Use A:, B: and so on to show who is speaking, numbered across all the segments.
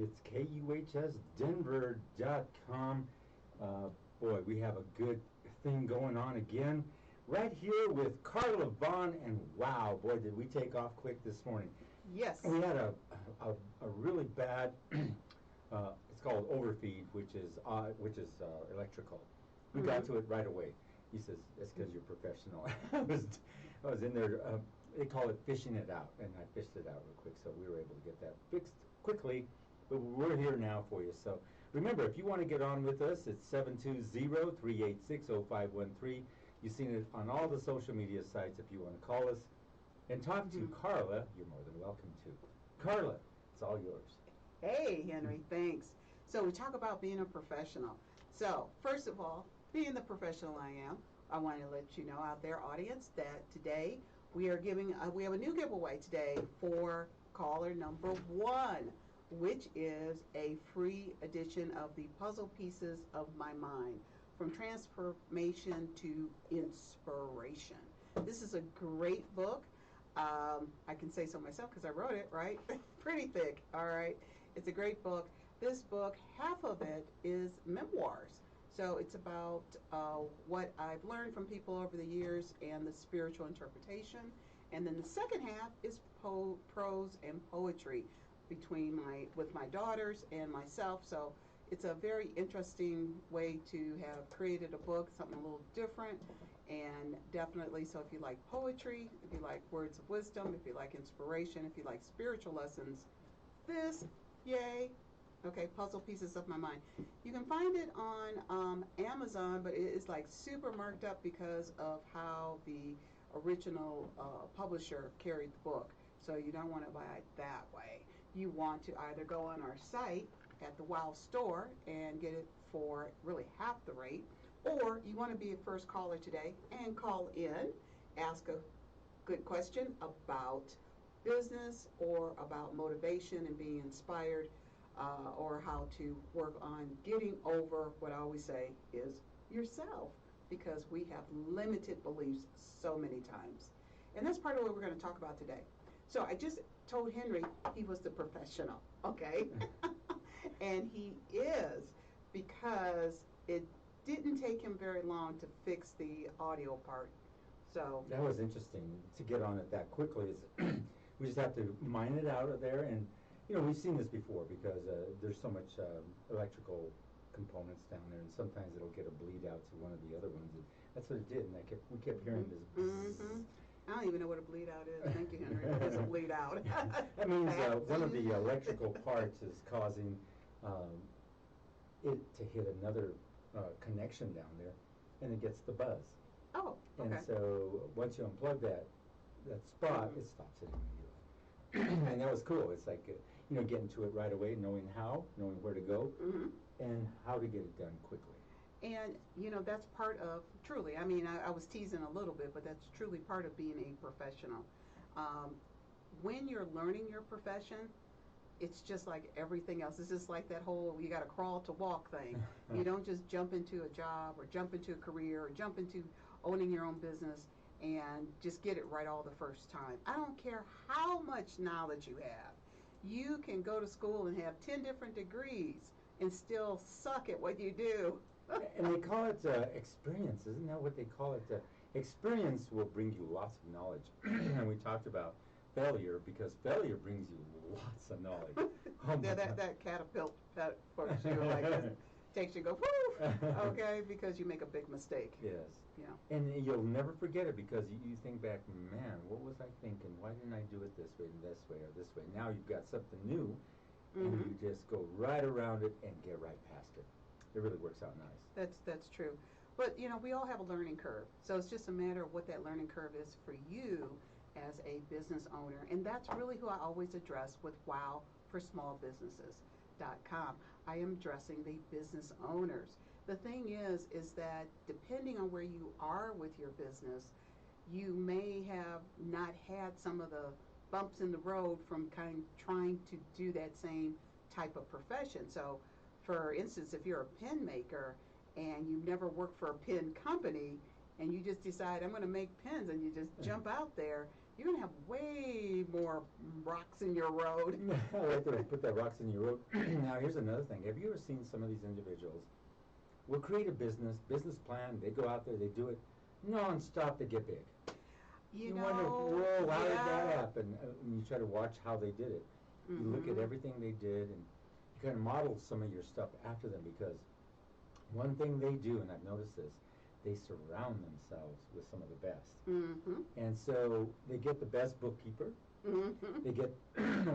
A: It's KUHSdenver.com. Boy, we have a good thing going on again. Right here with Carla Vaughn, and wow, boy, did we take off quick this morning.
B: Yes.
A: We had a really bad, it's called overfeed, which is electrical. We got to it right away. He says, that's because you're professional. I was in there, they call it fishing it out, and I fished it out real quick, so we were able to get that fixed quickly, but we're here now for you. So remember, if you want to get on with us, it's 720-386-0513. You've seen it on all the social media sites. If you want to call us and talk to Carla, you're more than welcome to. Carla, it's all yours.
B: Hey, Henry, thanks. So we talk about being a professional. So first of all, being the professional I am, I want to let you know out there, audience, that today we are giving, we have a new giveaway today for caller number 1, which is a free edition of the Puzzle Pieces of My Mind, From Transformation to Inspiration. This is a great book. I can say so myself because I wrote it, right? Pretty thick, all right? It's a great book. This book, half of it is memoirs. So it's about what I've learned from people over the years and the spiritual interpretation. And then the second half is prose and poetry with my daughters and myself. So it's a very interesting way to have created a book, something a little different. And definitely, so if you like poetry, if you like words of wisdom, if you like inspiration, if you like spiritual lessons, this, yay. Okay, Puzzle Pieces of My Mind. You can find it on Amazon, but it is like super marked up because of how the original publisher carried the book. So you don't want to buy it that way. You want to either go on our site at the WOW store and get it for really half the rate, or you want to be a first caller today and call in, ask a good question about business or about motivation and being inspired, or how to work on getting over what I always say is yourself, because we have limited beliefs so many times. And that's part of what we're going to talk about today. So I just told Henry he was the professional, okay? And he is, because it didn't take him very long to fix the audio part. So
A: that was interesting to get on it that quickly. We just have to mine it out of there, and you know, we've seen this before because there's so much electrical components down there, and sometimes it'll get a bleed out to one of the other ones, and that's what it did. And we kept hearing this.
B: I don't even know what a bleed out is. Thank you, Henry. What is a bleed out?
A: That means one of the electrical parts is causing it to hit another connection down there, and it gets the buzz.
B: Oh, okay.
A: And so once you unplug that spot, it stops it immediately. And that was cool. It's like, getting to it right away, knowing where to go, and how to get it done quickly.
B: And, that's part of, truly, I mean, I was teasing a little bit, but that's truly part of being a professional. When you're learning your profession, it's just like everything else. It's just like that whole, you got to crawl to walk thing. You don't just jump into a job or jump into a career or jump into owning your own business and just get it right all the first time. I don't care how much knowledge you have. You can go to school and have 10 different degrees and still suck at what you do.
A: And they call it experience. Isn't that what they call it? Experience will bring you lots of knowledge. And we talked about failure, because failure brings you lots of knowledge.
B: That catapult puts you like this. Takes you go, whoo, okay, because you make a big mistake.
A: Yes.
B: Yeah.
A: And you'll never forget it, because you think back, man, what was I thinking? Why didn't I do it this way and this way or this way? Now you've got something new, and you just go right around it and get right past it. It really works out nice.
B: That's true. But, we all have a learning curve. So it's just a matter of what that learning curve is for you as a business owner. And that's really who I always address with WOW for Small Businesses. I am addressing the business owners. The thing is that depending on where you are with your business, you may have not had some of the bumps in the road from trying to do that same type of profession. So, for instance, if you're a pen maker and you've never worked for a pen company and you just decide, I'm going to make pens, and you just jump out there, you're going to have way more rocks in your road.
A: Right there, put that rocks in your road. Now, here's another thing. Have you ever seen some of these individuals will create a business plan, they go out there, they do it non-stop, they get big. You wonder, whoa, how did that happen? And you try to watch how they did it. You look at everything they did, and you kind of model some of your stuff after them, because one thing they do, and I've noticed this, they surround themselves with some of the best. And so they get the best bookkeeper, they get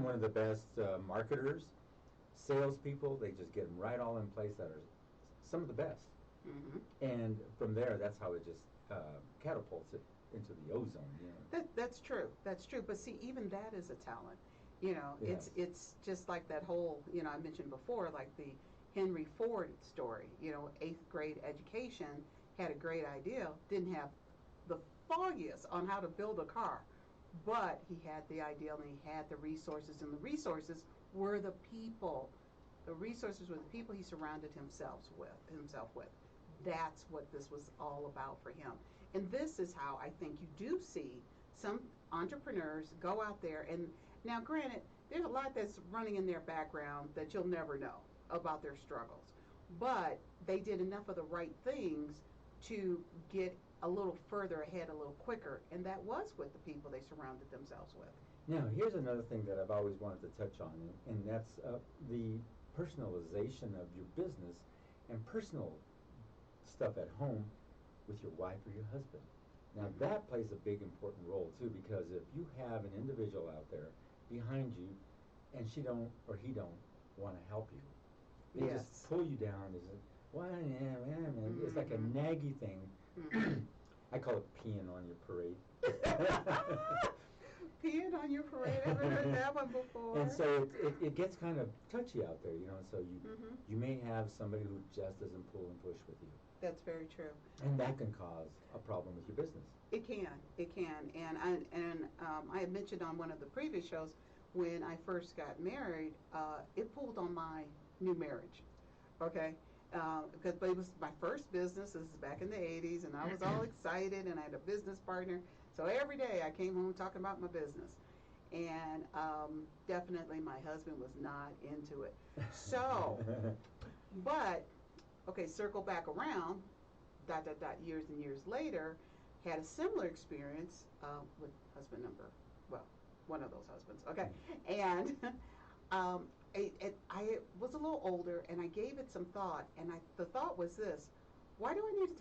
A: one of the best marketers, salespeople, they just get them right all in place that are some of the best. And from there, that's how it just catapults it into the ozone. You know?
B: That's true. That's true. But see, even that is a talent. You know, it's just like that whole, you know, I mentioned before, like the Henry Ford story. You know, 8th grade education, had a great idea, didn't have the foggiest on how to build a car, but he had the idea and he had the resources, and the resources were the people. The resources were the people he surrounded himself with. That's what this was all about for him. And this is how I think you do see some entrepreneurs go out there, and now granted, there's a lot that's running in their background that you'll never know about their struggles, but they did enough of the right things to get a little further ahead a little quicker, and that was with the people they surrounded themselves with.
A: Now, here's another thing that I've always wanted to touch on, and that's the personalization of your business and personal stuff at home with your wife or your husband. Now, that plays a big important role too, because if you have an individual out there behind you and she don't or he don't want to help you, they just pull you down. They say, "Why, man?" It's like a naggy thing. I call it peeing on your parade.
B: Peeing on your parade? I haven't heard that one before.
A: And so it gets kind of touchy out there, you know. So you may have somebody who just doesn't pull and push with you.
B: That's very true.
A: And that can cause a problem with your business.
B: It can. And I had mentioned on one of the previous shows, when I first got married, it pulled on my new marriage. Okay. Because it was my first business. This is back in the 80s, and I was all excited, and I had a business partner. So every day I came home talking about my business. And definitely my husband was not into it. So, but, okay, circle back around, ... years and years later, had a similar experience with husband number, well, one of those husbands, okay? And I was a little older, and I gave it some thought, and the thought was this: why do I need to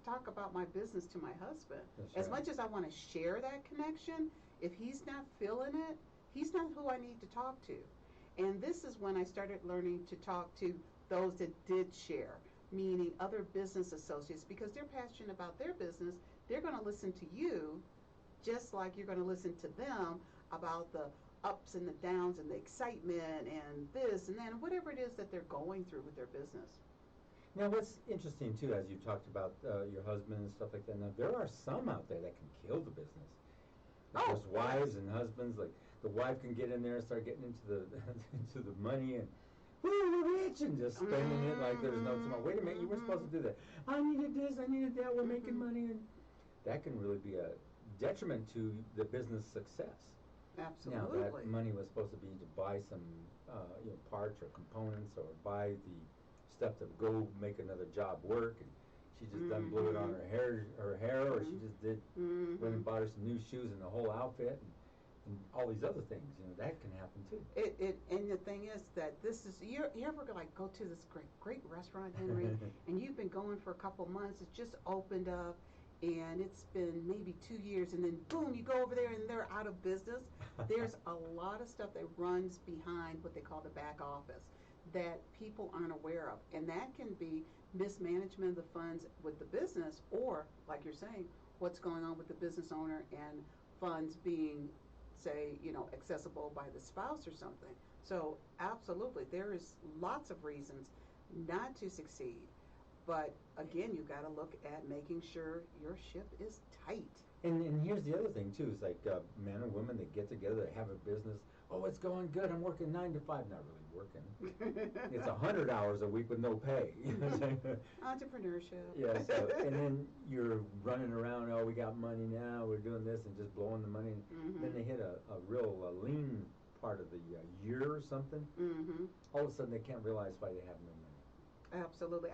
B: talk about my business to my husband? As much as I want to share that connection, if he's not feeling it, he's not who I need to talk to. And this is when I started learning to talk to those that did share, meaning other business associates, because they're passionate about their business. They're going to listen to you just like you're going to listen to them about the ups and the downs and the excitement and this and that and whatever it is that they're going through with their business.
A: Now, what's interesting, too, as you talked about your husband and stuff like that, now, there are some out there that can kill the business. There's wives and husbands, like the wife can get in there and start getting into the into the money and, "Woo, we're rich," and just spending it like there's no tomorrow. Wait a minute, you weren't supposed to do that. I needed this, I needed that, we're making money. And that can really be a detriment to the business success.
B: Absolutely.
A: Now, that money was supposed to be to buy some parts or components, or buy the stuff to go make another job work, and she just done blew it on her hair, or she just went and bought her some new shoes and the whole outfit, and all these other things. You know, that can happen too.
B: And the thing is that this is, you ever like go to this great restaurant, Henry, and you've been going for a couple months, it's just opened up, and it's been maybe 2 years, and then boom, you go over there and they're out of business. There's a lot of stuff that runs behind what they call the back office that people aren't aware of, and that can be mismanagement of the funds with the business, or like you're saying, what's going on with the business owner and funds being, say, accessible by the spouse or something. So absolutely, there is lots of reasons not to succeed. But again, you got to look at making sure your ship is tight.
A: And here's the other thing too, is like men or women that get together, that have a business. Oh, it's going good. I'm working 9 to 5. Not really working. It's 100 hours a week with no pay.
B: Entrepreneurship.
A: Yeah. So, and then you're running around. Oh, we got money now. We're doing this and just blowing the money.
B: Mm-hmm.
A: Then they hit a real lean part of the year or something.
B: Mm-hmm.
A: All of a sudden, they can't realize why they have no money.
B: Absolutely.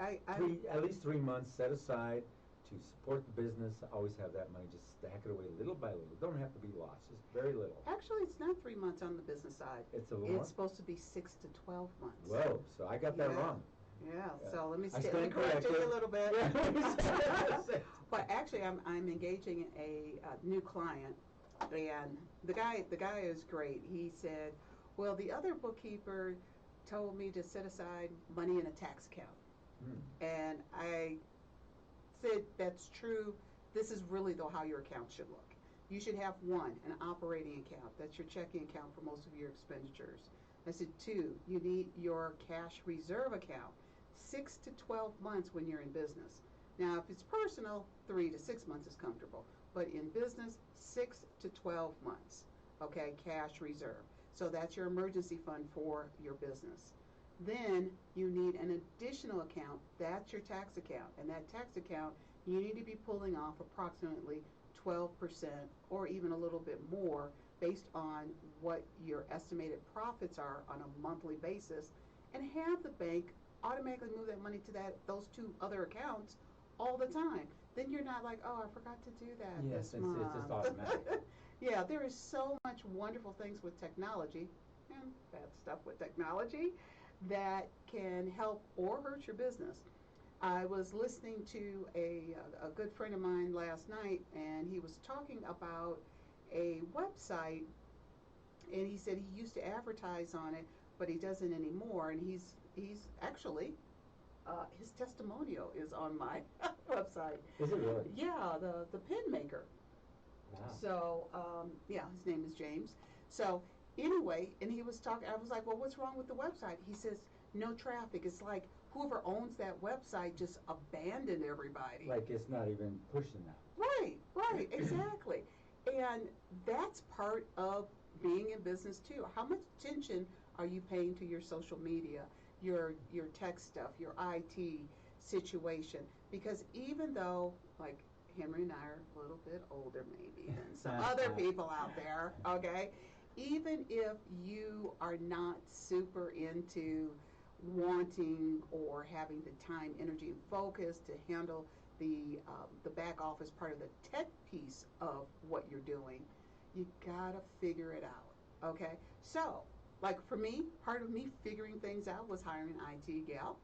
A: At least 3 months set aside to support the business. Always have that money. Just stack it away little by little. Don't have to be lost. Just very little.
B: Actually, it's not 3 months on the business side.
A: It's a little more?
B: It's supposed to be 6 to 12 months.
A: Whoa, so I got that wrong.
B: Yeah, so let me
A: stand
B: correct you a little bit.
A: Yeah.
B: But actually, I'm engaging a new client, and the guy is great. He said, well, the other bookkeeper told me to set aside money in a tax account. And I said, that's true. This is really, though, how your account should look. You should have one, an operating account. That's your checking account for most of your expenditures. I said, 2, you need your cash reserve account, 6 to 12 months when you're in business. Now, if it's personal, 3 to 6 months is comfortable. But in business, 6 to 12 months, okay, cash reserve. So that's your emergency fund for your business. Then you need an additional account. That's your tax account. And that tax account, you need to be pulling off approximately 12% or even a little bit more based on what your estimated profits are on a monthly basis, and have the bank automatically move that money to those 2 other accounts all the time. Then you're not like, oh, I forgot to do that this month.
A: Yes, it's just automatic.
B: Yeah, there is so much wonderful things with technology and bad stuff with technology that can help or hurt your business. I was listening to a good friend of mine last night, and he was talking about a website, and he said he used to advertise on it, but he doesn't anymore. And he's actually his testimonial is on my website.
A: Is it really?
B: Yeah, the pen maker.
A: Wow.
B: So yeah, his name is James. So anyway, and he was talking. I was like, well, what's wrong with the website? He says no traffic. It's like whoever owns that website just abandoned everybody.
A: Like it's not even pushing that.
B: Right, exactly. And that's part of being in business too. How much attention are you paying to your social media, your tech stuff, your IT situation? Because even though, like, Henry and I are a little bit older maybe than some other people out there, okay? Even if you are not super into wanting or having the time, energy, and focus to handle the back office part of the tech piece of what you're doing, you gotta figure it out, okay? So, like for me, part of me figuring things out was hiring an IT gal.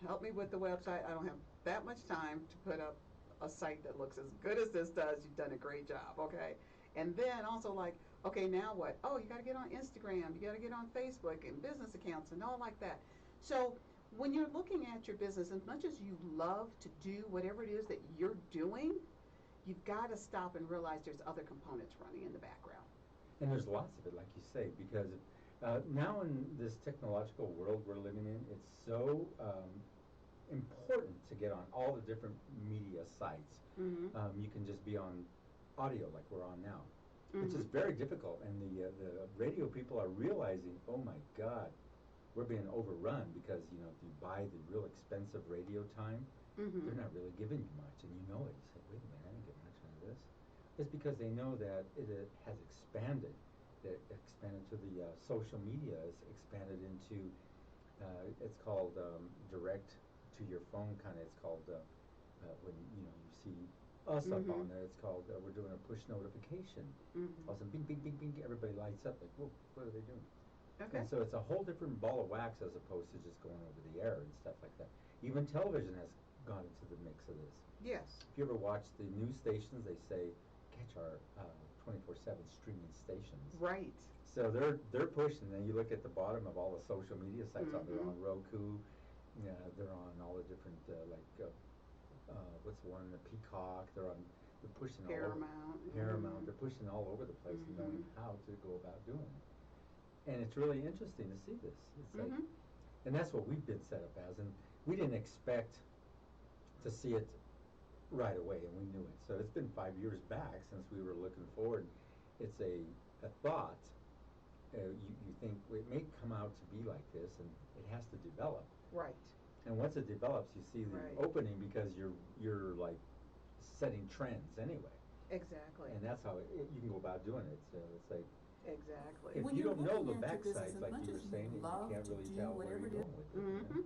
B: Help me with the website. I don't have that much time to put up a site that looks as good as this does. You've done a great job, okay? And then also like, okay, now what? Oh, you got to get on Instagram. You got to get on Facebook and business accounts and all like that. So when you're looking at your business, as much as you love to do whatever it is that you're doing, you've got to stop and realize there's other components running in the background.
A: And there's lots of it, like you say, because now in this technological world we're living in, it's so important to get on all the different media sites.
B: Mm-hmm.
A: You can just be on audio like we're on now, which
B: Mm-hmm.
A: is very difficult. And the radio people are realizing, oh my God, we're being overrun because, you know, if you buy the real expensive radio time,
B: Mm-hmm.
A: they're not really giving you much, and you know it. You say, wait a minute, I didn't get much out of this. It's because they know that it has expanded. It expanded to the social media. It's expanded into, it's called direct to your phone kind of. It's called, when, you know, you see us up
B: Mm-hmm.
A: on there, it's called, we're doing a push notification.
B: Mm-hmm.
A: All of a sudden, bing, bing, bing, bing, everybody lights up like, whoa, what are they doing?
B: Okay.
A: And so it's a whole different ball of wax as opposed to just going over the air and stuff like that. Even television has gone into the mix of this.
B: Yes.
A: If you ever watch the news stations, they say, catch our 24/7 streaming stations.
B: Right.
A: So they're pushing, and you look at the bottom of all the social media sites on, they're on Roku, they're on all the different, what's the one, the Peacock, they're pushing
B: Paramount.
A: all over. Paramount, they're pushing all over the place and knowing how to go about doing it. And it's really interesting to see this. It's like, and that's what we've been set up as, and we didn't expect to see it right away, and we knew it. So it's been 5 years back since we were looking forward. It's a thought, you think well, it may come out to be like this, and it has to develop.
B: Right.
A: And once it develops, you see the
B: Right.
A: opening because you're like setting trends anyway.
B: Exactly.
A: And that's how you can go about doing it. So it's like
B: Exactly.
A: if
C: When
A: you
C: you're
A: don't know the
C: looking into this,
A: backsides,
C: as
A: like
C: much
A: you were
C: as you
A: saying, you
C: love
A: can't
C: to
A: really
C: do
A: tell where
C: whatever
A: you're
C: it is.
A: going with it. You
B: Mm-hmm.
A: know?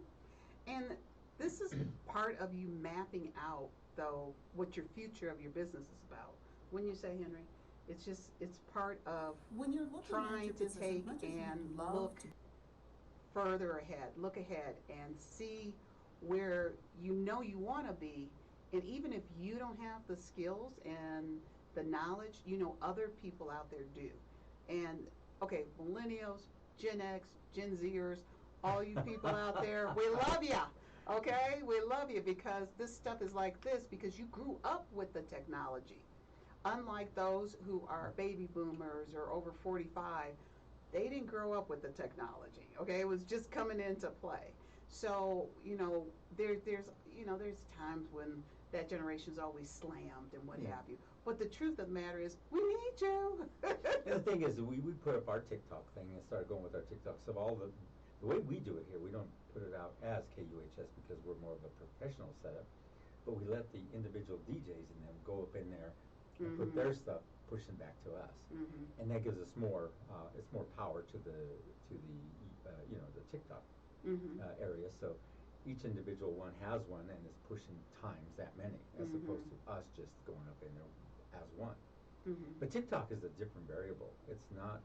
B: And this is part of you mapping out, though, what your future of your business is about. When you say, Henry, it's part of
C: When you're looking
B: trying
C: into
B: to
C: business,
B: take
C: as much as you
B: and
C: love
B: look
C: to
B: further ahead, look ahead and see where you know you want to be. And even if you don't have the skills and the knowledge, you know other people out there do. And okay, millennials, Gen X, Gen Zers, all you people out there, we love ya. Okay, we love you because this stuff is like this because you grew up with the technology. Unlike those who are baby boomers or over 45, they didn't grow up with the technology. Okay, it was just coming into play. So there's times when that generation's always slammed and what
A: Yeah.
B: have you. But the truth of the matter is, we need you.
A: And the thing is, we put up our TikTok thing and started going with our TikTok. So all the way we do it here, we don't put it out as KUHS because we're more of a professional setup, but we let the individual DJs in them go up in there and put their stuff pushing back to us,
B: Mm-hmm.
A: and that gives us more. It's more power to the the TikTok
B: Mm-hmm.
A: area. So each individual one has one and is pushing times that many, as opposed to us just going up in there as one.
B: Mm-hmm.
A: But TikTok is a different variable. It's not.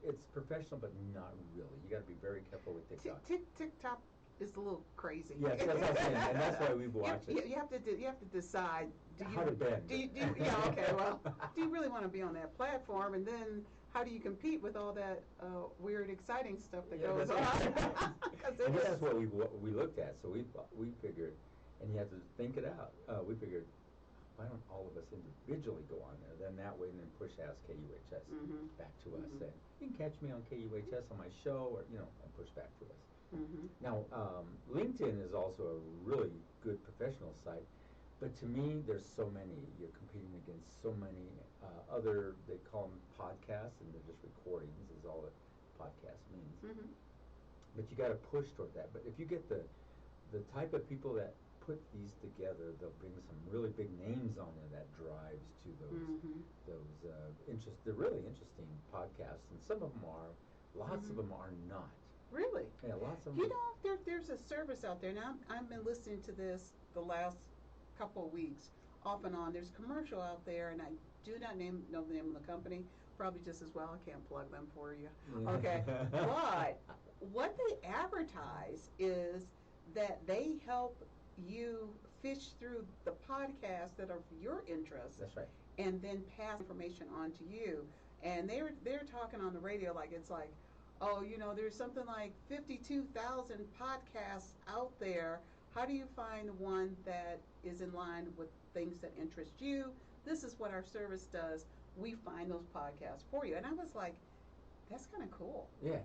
A: It's professional, but not really. You got to be very careful with TikTok.
B: TikTok is a little crazy.
A: Yes, that's what I'm saying, and that's why we watch it.
B: You have to decide.
A: How to bend.
B: Yeah, okay. Well, do you really want to be on that platform? And then how do you compete with all that weird, exciting stuff that goes on?
A: And this is what we looked at. So we figured, and you have to think it out. We figured, why don't all of us individually go on there? Then that way, and then push Ask KUHS back to us. And you can catch me on KUHS on my show, or and push back to us. Now, LinkedIn is also a really good professional site, but to me, there's so many. You're competing against so many other. They call them podcasts, and they're just recordings. Is all that podcast means. But you got to push toward that. But if you get the type of people that put these together, they'll bring some really big names on there that drives to those they're really interesting podcasts, and some of them are. Lots of them are not.
B: Really?
A: Yeah, lots of them.
B: You know, there's a service out there now. I've been listening to this the last couple of weeks, off and on. There's a commercial out there, and I do not know the name of the company. Probably just as well. I can't plug them for you. Okay, but what they advertise is that they help you fish through the podcasts that are for your interest.
A: That's right.
B: And then pass information on to you. And they're talking on the radio like it's like, oh, there's something like 52,000 podcasts out there. How do you find one that is in line with things that interest you? This is what our service does. We find those podcasts for you. And I was like, that's kind of cool.
A: Yeah.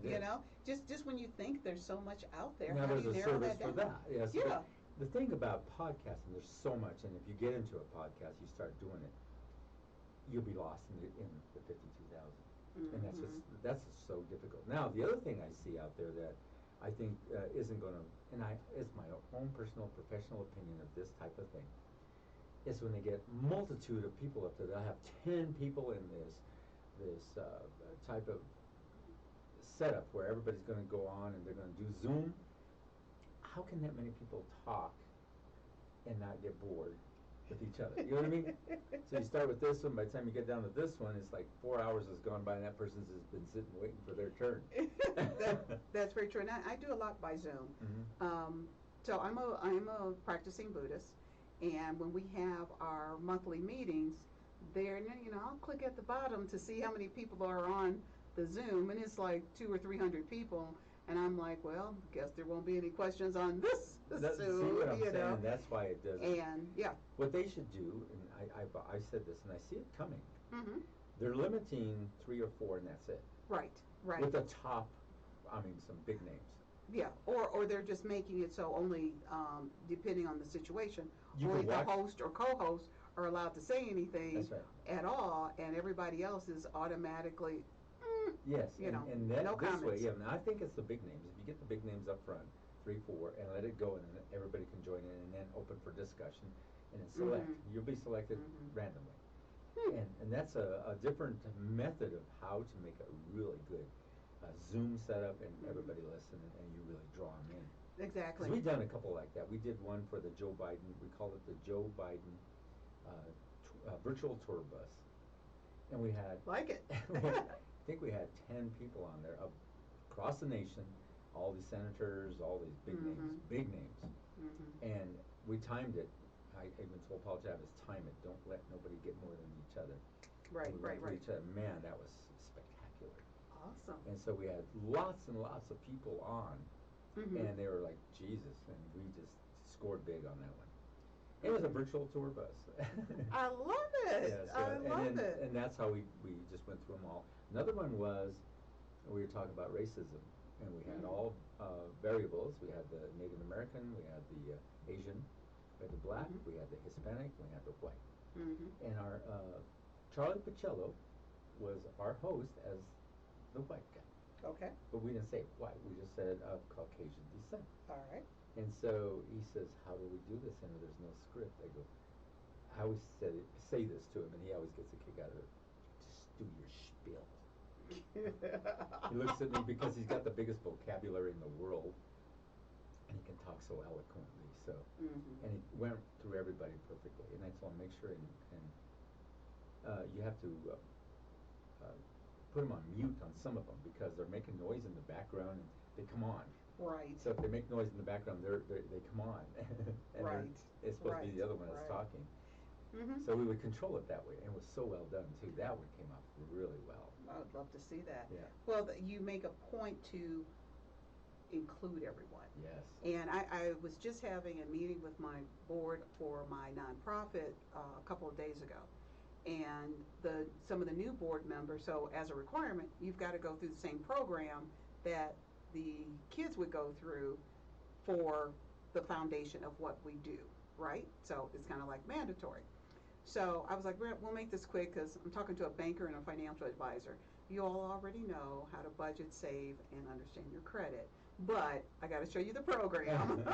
B: Just when you think there's so much out there,
A: now
B: how do
A: there's
B: you
A: a
B: narrow
A: service
B: that down?
A: for that. Yes.
B: Yeah.
A: The thing about podcasting, there's so much, and if you get into a podcast, you start doing it, you'll be lost in the 52,000, and that's just so difficult. Now, the other thing I see out there that I think isn't going to, and it's my own personal professional opinion of this type of thing, is when they get multitude of people up there. They'll have 10 people in this type of setup where everybody's going to go on and they're going to do Zoom. How can that many people talk and not get bored with each other? You know what I mean? So you start with this one. By the time you get down to this one, it's like 4 hours has gone by, and that person's has been sitting waiting for their turn.
B: That's very true. And I do a lot by Zoom. So I'm a practicing Buddhist, and when we have our monthly meetings, there, I'll click at the bottom to see how many people are on the Zoom, and it's like 200 or 300 people. And I'm like, well, guess there won't be any questions on this Zoom,
A: See what I'm saying? That's why it doesn't.
B: And yeah,
A: what they should do, and I said this, and I see it coming. They're limiting 3 or 4, and that's it.
B: Right.
A: With the top, some big names.
B: Yeah, or they're just making it so only, depending on the situation, only the host or co-host are allowed to say anything
A: That's right.
B: at all, and everybody else is automatically
A: Yes,
B: You know,
A: and that
B: no
A: this way,
B: comments.
A: yeah. And I think it's the big names. If you get the big names up front, 3, 4, and let it go, and then everybody can join in, and then open for discussion, and then select. You'll be selected randomly, and that's a different method of how to make a really good Zoom setup, and everybody listen, and you really draw them in.
B: Exactly.
A: 'Cause we've done a couple like that. We did one for the Joe Biden. We called it the Joe Biden virtual tour bus, and we had
B: Like it.
A: I think we had 10 people on there across the nation, all these senators, all these big names, and we timed it. I even told Paul Jarvis, time it. Don't let nobody get more than each other.
B: Right,
A: we
B: right,
A: went through
B: right.
A: each other. Man, that was spectacular.
B: Awesome.
A: And so we had lots and lots of people on, and they were like, Jesus, and we just scored big on that one. It was a virtual tour bus.
B: I love it.
A: Yeah,
B: I love it.
A: And that's how we just went through them all. Another one was, we were talking about racism, and we had all variables. We had the Native American, we had the Asian, we had the black, we had the Hispanic, we had the white. And our Charlie Pacello was our host as the white guy.
B: Okay.
A: But we didn't say white, we just said of Caucasian descent.
B: All right.
A: And so he says, how do we do this? And there's no script. I go, I always say this to him, and he always gets a kick out of it. Just do your spiel. He looks at me because he's got the biggest vocabulary in the world, and he can talk so eloquently. So, and he went through everybody perfectly. And I told him, make sure and you have to put them on mute on some of them because they're making noise in the background and they come on.
B: Right.
A: So if they make noise in the background, they come on. And
B: Right.
A: It's supposed to be the other one that's talking. So we would control it that way, and it was so well done too. That one came out really well.
B: I would love to see that.
A: Yeah.
B: Well, you make a point to include everyone.
A: Yes.
B: And I was just having a meeting with my board for my nonprofit a couple of days ago. And some of the new board members, so as a requirement, you've got to go through the same program that the kids would go through for the foundation of what we do, right? So it's kind of like mandatory. So I was like, we'll make this quick because I'm talking to a banker and a financial advisor. You all already know how to budget, save, and understand your credit. But I got to show you the program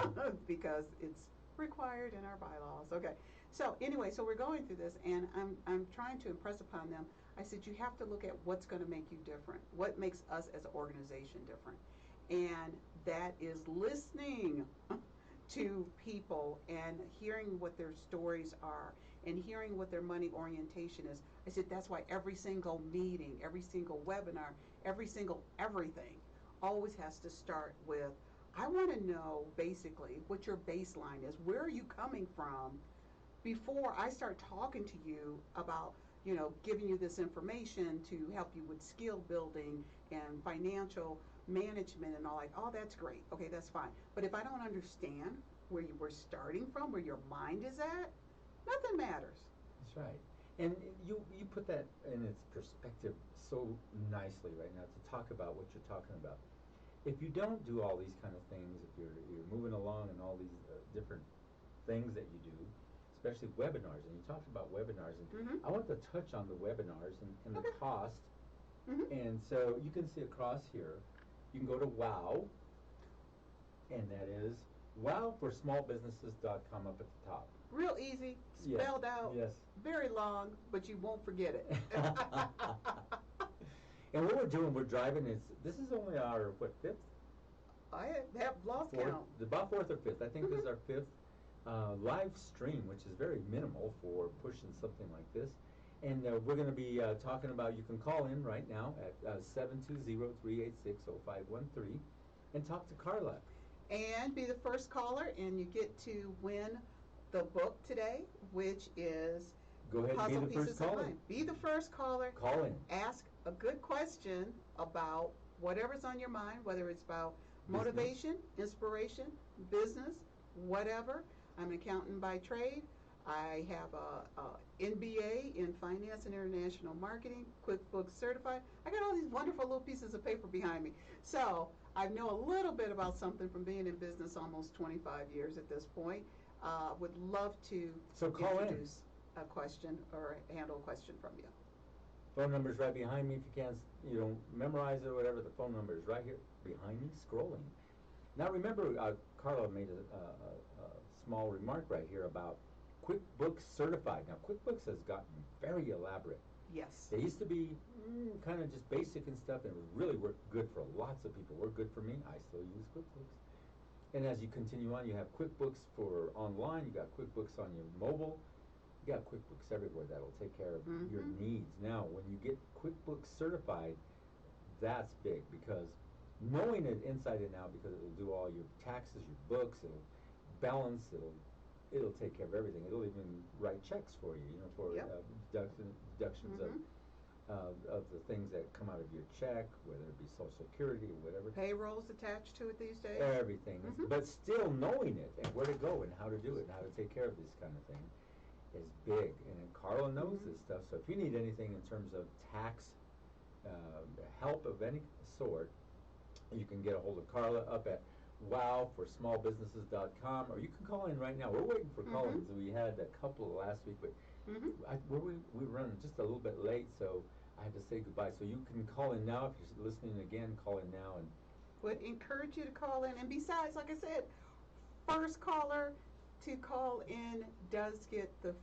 B: because it's required in our bylaws. Okay. So anyway, so we're going through this, and I'm trying to impress upon them. I said, you have to look at what's going to make you different. What makes us as an organization different? And that is listening to people and hearing what their stories are and hearing what their money orientation is. I said, that's why every single meeting, every single webinar, every single everything always has to start with, I want to know basically what your baseline is. Where are you coming from before I start talking to you about, giving you this information to help you with skill building and financial management and all, like, oh, that's great. Okay, that's fine. But if I don't understand where you were starting from, where your mind is at, nothing matters.
A: That's right. And you put that in its perspective so nicely right now to talk about what you're talking about. If you don't do all these kind of things, if you're moving along and all these different things that you do, especially webinars, and you talked about webinars, and I want to touch on the webinars and the cost. And so you can see across here, you can go to WOW, and that is wowforsmallbusinesses.com up at the top.
B: Real easy, spelled out, very long, but you won't forget it.
A: And what we're doing, we're driving, this is only our, fifth?
B: I have lost count.
A: About fourth or fifth. I think this is our fifth live stream, which is very minimal for pushing something like this. And we're going to be talking about, you can call in right now at 720-386-0513 and talk to Carla.
B: And be the first caller, and you get to win the book today, which is
A: Go ahead and be the first caller.
B: Be the first caller.
A: Call in.
B: Ask a good question about whatever's on your mind, whether it's about motivation, inspiration, business, whatever. I'm an accountant by trade. I have a MBA in finance and international marketing, QuickBooks certified. I got all these wonderful little pieces of paper behind me. So I know a little bit about something from being in business almost 25 years at this point. Would love to
A: introduce
B: a question or handle a question from you.
A: Phone number's right behind me. If you can't, memorize it or whatever, the phone number is right here behind me, scrolling. Now remember, Carla made a small remark right here about QuickBooks Certified. Now QuickBooks has gotten very elaborate.
B: Yes.
A: They used to be kind of just basic and stuff, and it was really worked good for lots of people. Worked good for me. I still use QuickBooks. And as you continue on, you have QuickBooks for online. You got QuickBooks on your mobile. You got QuickBooks everywhere that'll take care of your needs. Now, when you get QuickBooks Certified, that's big, because knowing it inside and out, because it'll do all your taxes, your books, it'll balance, it'll take care of everything. It'll even write checks for you, for deductions of the things that come out of your check, whether it be Social Security or whatever.
B: Payrolls attached to it these days.
A: Everything, but still knowing it and where to go and how to do it and how to take care of this kind of thing is big. And Carla knows this stuff. So if you need anything in terms of tax help of any sort, you can get a hold of Carla up at wowforsmallbusinesses.com, or you can call in right now. We're waiting for call-ins. We had a couple last week, but we were running just a little bit late, so I had to say goodbye. So you can call in now. If you're listening again, call in now. And
B: would encourage you to call in. And besides, like I said, first caller to call in does get the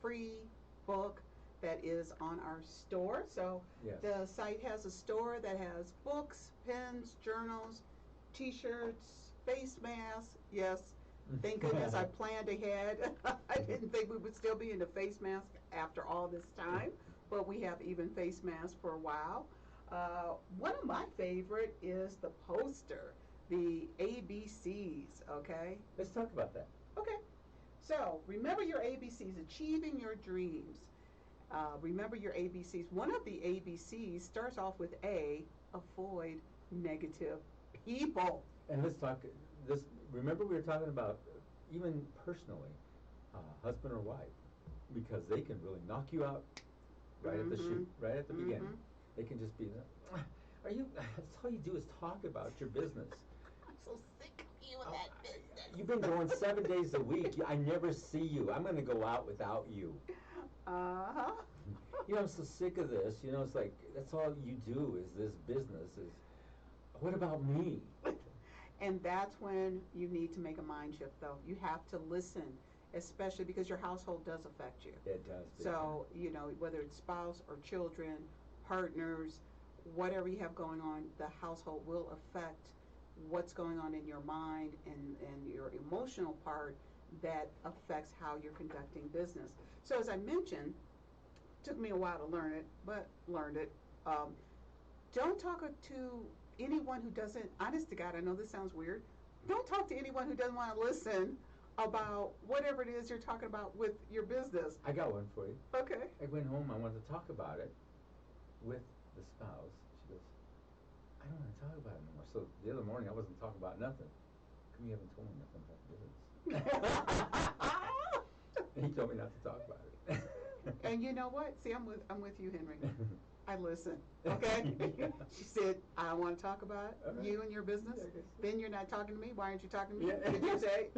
B: free book that is on our store. So the site has a store that has books, pens, journals, t-shirts, face masks. Yes, thank goodness I planned ahead. I didn't think we would still be in the face mask after all this time, but we have even face masks for a while. One of my favorite is the poster, the ABCs, okay?
A: Let's talk about that.
B: Okay. So remember your ABCs, achieving your dreams. Remember your ABCs. One of the ABCs starts off with A, avoid negative people.
A: And let's talk this. Remember, we were talking about even personally, husband or wife, because they can really knock you out right at the shoot, right at the beginning. They can just be, are you? That's all you do is talk about your business.
B: I'm so sick of you and that business.
A: You've been going 7 days a week. I never see you. I'm going to go out without you. I'm so sick of this. It's like, that's all you do is this business. What about me?
B: And that's when you need to make a mind shift, though. You have to listen, especially because your household does affect you.
A: It does.
B: So, whether it's spouse or children, partners, whatever you have going on, the household will affect what's going on in your mind and your emotional part that affects how you're conducting business. So as I mentioned, took me a while to learn it, but learned it. Don't talk to anyone who doesn't, honest to God, I know this sounds weird, don't talk to anyone who doesn't want to listen about whatever it is you're talking about with your business.
A: I got one for you.
B: Okay.
A: I went home, I wanted to talk about it with the spouse. She goes, I don't want to talk about it anymore. So the other morning I wasn't talking about nothing. You haven't told me nothing about business. And he told me not to talk about it.
B: And you know what? See, I'm with you, Henry. I listen. Okay. She said, I don't want to talk about you and your business. Then you're not talking to me. Why aren't you talking to me? Did you say?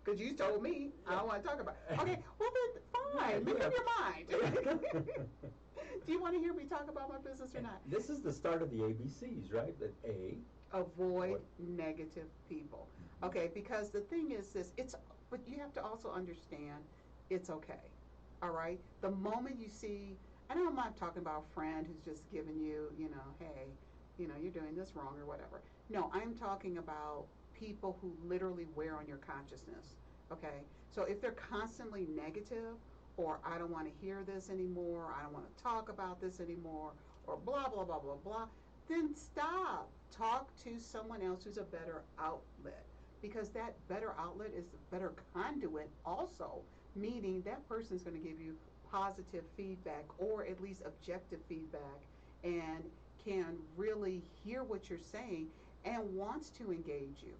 B: Because you told me I don't want to talk about it. Okay. Well then, fine. Make up your mind. Do you want to hear me talk about my business or not?
A: This is the start of the ABCs, right? That A.
B: Avoid negative people. Okay, because the thing is this, but you have to also understand it's okay. All right? The moment you see, I know I'm not talking about a friend who's just giving you, hey, you're doing this wrong or whatever. No, I'm talking about people who literally wear on your consciousness. Okay? So if they're constantly negative, or I don't want to hear this anymore, I don't want to talk about this anymore, or blah, blah, blah, blah, blah, then stop. Talk to someone else who's a better outlet, because that better outlet is a better conduit also, meaning that person's going to give you positive feedback, or at least objective feedback, and can really hear what you're saying and wants to engage you.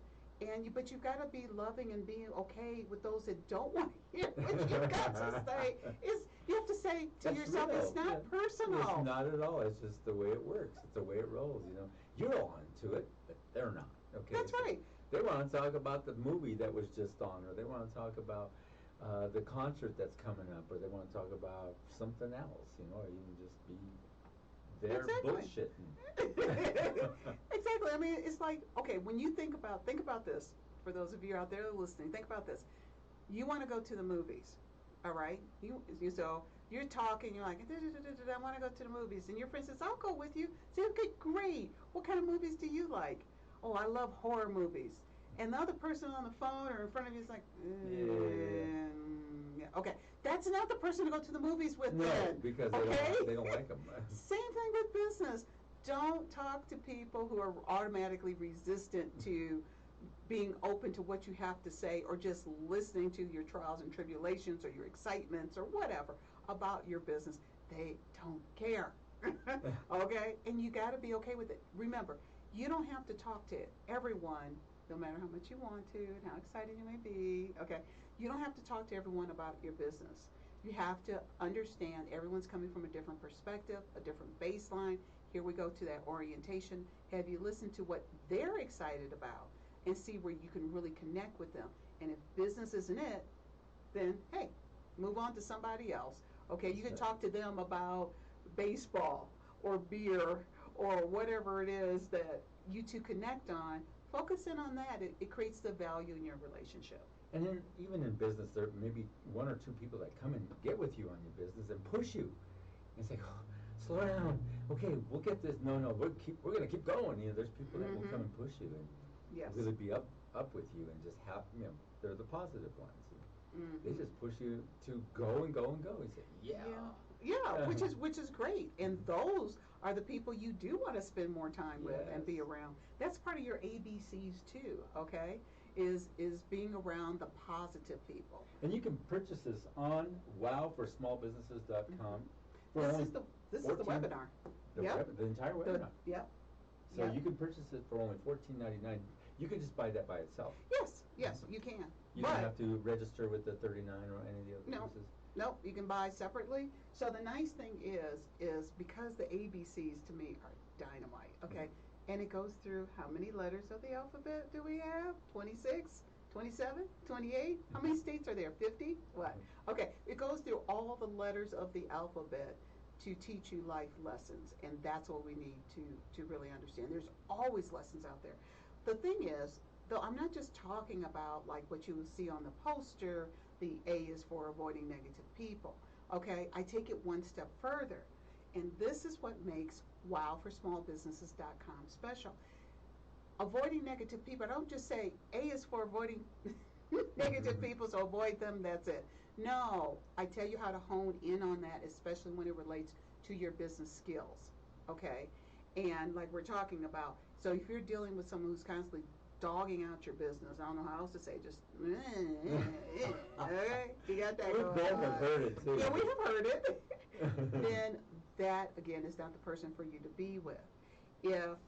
B: But you've got to be loving and being okay with those that don't want to hear what you've got to say. You have to say to yourself, real. It's not personal.
A: It's not at all. It's just the way it works. It's the way it rolls. You're on to it, but they're not. Okay.
B: That's right.
A: They want to talk about the movie that was just on, or they want to talk about the concert that's coming up, or they want to talk about something else. Or even just be They're
B: Exactly.
A: bullshitting.
B: Exactly. I mean, it's like, okay, when you think about this, for those of you out there listening, think about this. You want to go to the movies, all right? So you're talking, you're like, I want to go to the movies, and your friend says, I'll go with you. Say, okay, great. What kind of movies do you like? Oh, I love horror movies. And the other person on the phone or in front of you is like, yeah. Okay, that's not the person to go to the movies with.
A: No,
B: then.
A: because
B: Okay?
A: they don't like them.
B: Same thing with business. Don't talk to people who are automatically resistant to being open to what you have to say, or just listening to your trials and tribulations or your excitements or whatever about your business. They don't care. Okay? And you got to be okay with it. Remember, you don't have to talk to everyone, no matter how much you want to and how excited you may be. Okay? You don't have to talk to everyone about your business. You have to understand everyone's coming from a different perspective, a different baseline. Here we go to that orientation. Have you listened to what they're excited about and see where you can really connect with them? And if business isn't it, then hey, move on to somebody else. Okay, you can talk to them about baseball or beer or whatever it is that you two connect on. Focus in on that. It creates the value in your relationship.
A: And then even in business, there may be one or two people that come and get with you on your business and push you and say, oh, slow down. Okay, we'll get this. No, we're going to keep going. You know, there's people that will come and push you and
B: Yes.
A: really be up with you and just have, you know, they're the positive ones. They just push you to go and go and go. You say,
B: yeah, which is great. And those are the people you do want to spend more time with and be around. That's part of your ABCs too, okay? Is being around the positive people.
A: And you can purchase this on wowforsmallbusinesses.com.
B: This is the webinar.
A: The entire webinar.
B: Yep.
A: So you can purchase it for only $14.99. You can just buy that by itself.
B: Yes, you can.
A: You don't have to register with the 39 or any of the other pieces.
B: Nope, you can buy separately. So the nice thing is because the ABCs to me are dynamite, okay? And it goes through how many letters of the alphabet do we have? 26, 27, 28? How many states are there? 50? What? Okay, it goes through all the letters of the alphabet to teach you life lessons, and that's what we need to really understand. There's always lessons out there. The thing is, though, I'm not just talking about like what you will see on the poster, the A is for avoiding negative people. Okay, I take it one step further, and this is what makes wowforsmallbusinesses.com special. Avoiding negative people, I don't just say A is for avoiding negative people, so avoid them, that's it. No, I tell you how to hone in on that, especially when it relates to your business skills, okay? And like we're talking about, so if you're dealing with someone who's constantly dogging out your business, I don't know how else to say, just, okay, you got that going on.
A: We both have heard it too.
B: Yeah, we have heard it. Then that, again, is not the person for you to be with. If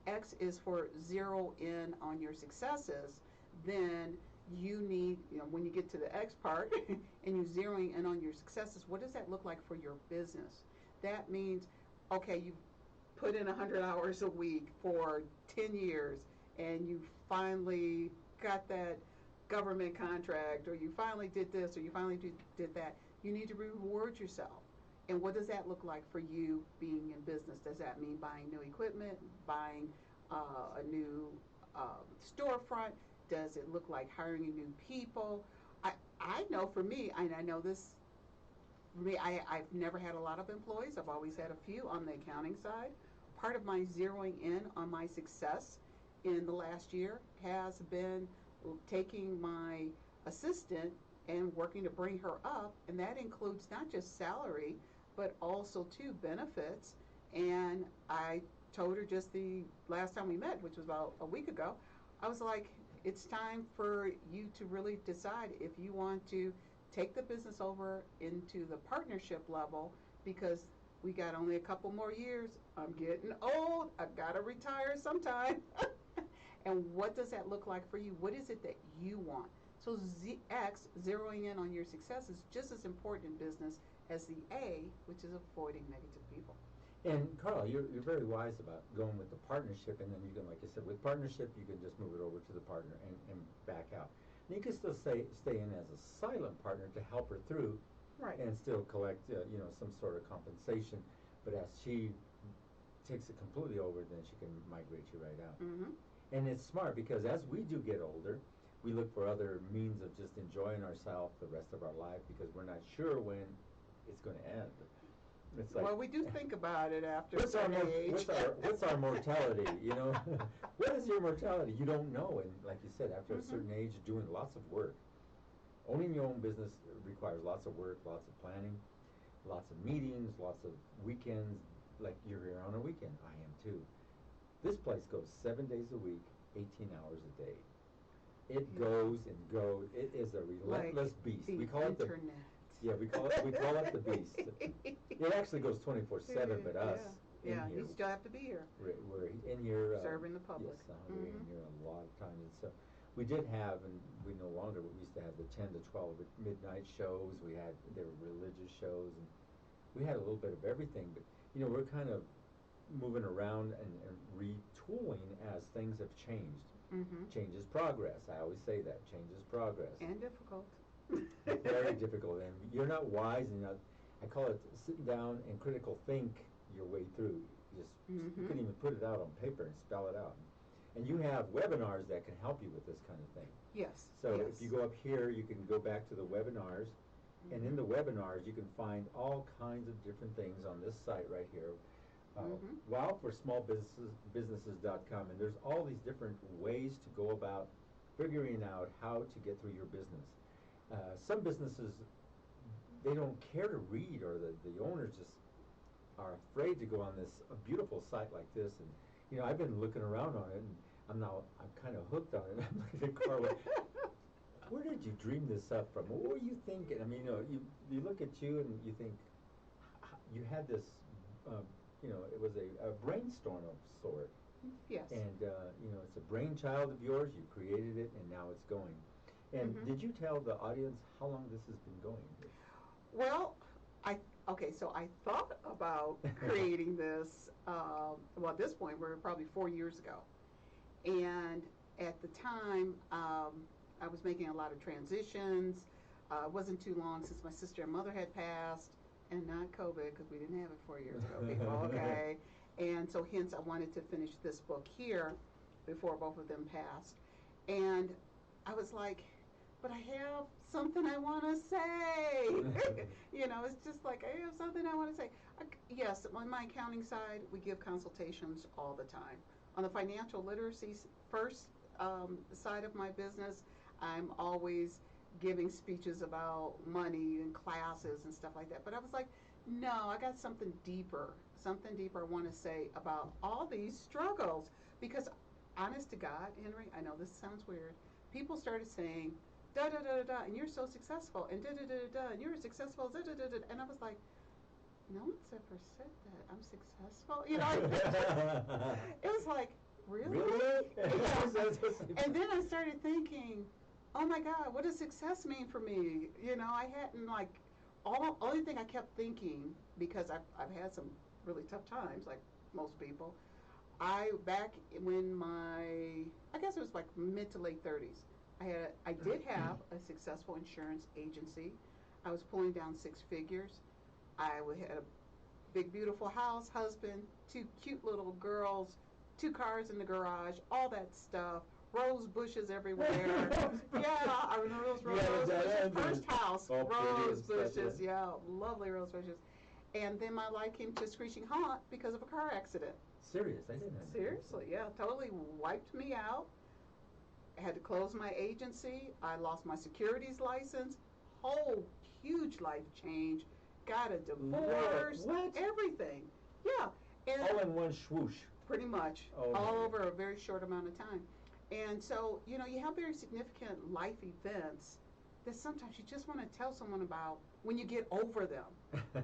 B: X is for zero in on your successes, then you need, when you get to the X part and you're zeroing in on your successes, what does that look like for your business? That means, okay, you've put in 100 hours a week for 10 years and you finally got that government contract, or you finally did this, or you finally did that. You need to reward yourself. And what does that look like for you being in business? Does that mean buying new equipment, buying a new storefront? Does it look like hiring new people? I know for me, and I know this, for me, I've never had a lot of employees. I've always had a few on the accounting side. Part of my zeroing in on my success in the last year has been taking my assistant and working to bring her up, and that includes not just salary, but also too benefits. And I told her just the last time we met, which was about a week ago, I was like, it's time for you to really decide if you want to take the business over into the partnership level, because we got only a couple more years. I'm getting old. I've got to retire sometime. And what does that look like for you? What is it that you want? So X, zeroing in on your success, is just as important in business as the A, which is avoiding negative people.
A: And Carla, you're very wise about going with the partnership, and then you can, like I said, with partnership, you can just move it over to the partner and back out. And you can still stay in as a silent partner to help her through,
B: right,
A: and still collect, some sort of compensation. But as she takes it completely over, then she can migrate you right out.
B: Mm-hmm.
A: And it's smart because as we do get older, we look for other means of just enjoying ourselves the rest of our life because we're not sure when it's going to end. It's like,
B: Well, we do think about it after a
A: what's our,
B: certain age.
A: what's our mortality? You know, what is your mortality? You don't know. And like you said, after a certain age, doing lots of work. Owning your own business requires lots of work, lots of planning, lots of meetings, lots of weekends. Like you're here on a weekend. I am too. This place goes 7 days a week, 18 hours a day. It goes and goes. It is a relentless beast.
B: The
A: We call it the
B: internet.
A: yeah. We call it the beast. It actually goes 24/7, but us in
B: Yeah,
A: here,
B: you still have to be here.
A: we're in here
B: Serving the public.
A: Yes, we're in here a lot of times. And so we did have, and we no longer, but we used to have the 10 to 12 midnight shows. There were religious shows, and we had a little bit of everything. But we're kind of moving around and retooling as things have changed.
B: Mm-hmm.
A: Change is progress. I always say that. Change is progress.
B: And difficult.
A: Very difficult. And you're not wise, and I call it sitting down and critical think your way through. You couldn't even put it out on paper and spell it out. And you have webinars that can help you with this kind of thing.
B: Yes.
A: So
B: yes.
A: if you go up here, you can go back to the webinars, and in the webinars, you can find all kinds of different things on this site right here. Wow for smallbusinesses.com, and there's all these different ways to go about figuring out how to get through your business. Some businesses, they don't care to read, or the owners just are afraid to go on a beautiful site like this. And I've been looking around on it, and I'm kind of hooked on it. I'm looking at Carla. Where did you dream this up from? What were you thinking? I mean, you look at you and you think you had this. It was a brainstorm of sort.
B: Yes.
A: And it's a brainchild of yours. You created it, and now it's going. And did you tell the audience how long this has been going?
B: Well, so I thought about creating this, at this point, we're probably 4 years ago. And at the time, I was making a lot of transitions. It wasn't too long since my sister and mother had passed, and not COVID, because we didn't have it 4 years ago, people, okay? And so hence I wanted to finish this book here before both of them passed. And I was like, but I have something I want to say. It's just like, I have something I want to say. Yes, on my accounting side, we give consultations all the time. On the financial literacy first side of my business, I'm always giving speeches about money and classes and stuff like that. But I was like, no, I got something deeper I want to say about all these struggles. Because honest to God, Henry, I know this sounds weird, people started saying, da da da da da, and you're so successful, and da da da da da, and you're successful, da da da da, and I was like, no one's ever said that I'm successful. It was like, really? And then I started thinking, oh my God, what does success mean for me? I hadn't only thing I kept thinking, because I've had some really tough times, like most people. Back when I guess it was like mid to late 30s, I did have a successful insurance agency. I was pulling down 6 figures. I had a big, beautiful house, husband, 2 cute little girls, 2 cars in the garage, all that stuff, rose bushes everywhere. I remember those rose bushes. First house, rose bushes, lovely rose bushes. And then my life came to a screeching halt because of a car accident.
A: Serious? I didn't know.
B: Seriously, totally wiped me out. I had to close my agency. I lost my securities license. Whole huge life change. Got a divorce.
A: What?
B: Everything. Yeah. And
A: all in one swoosh.
B: Pretty much.
A: Oh,
B: all over a very short amount of time. And so, you have very significant life events that sometimes you just want to tell someone about when you get over them.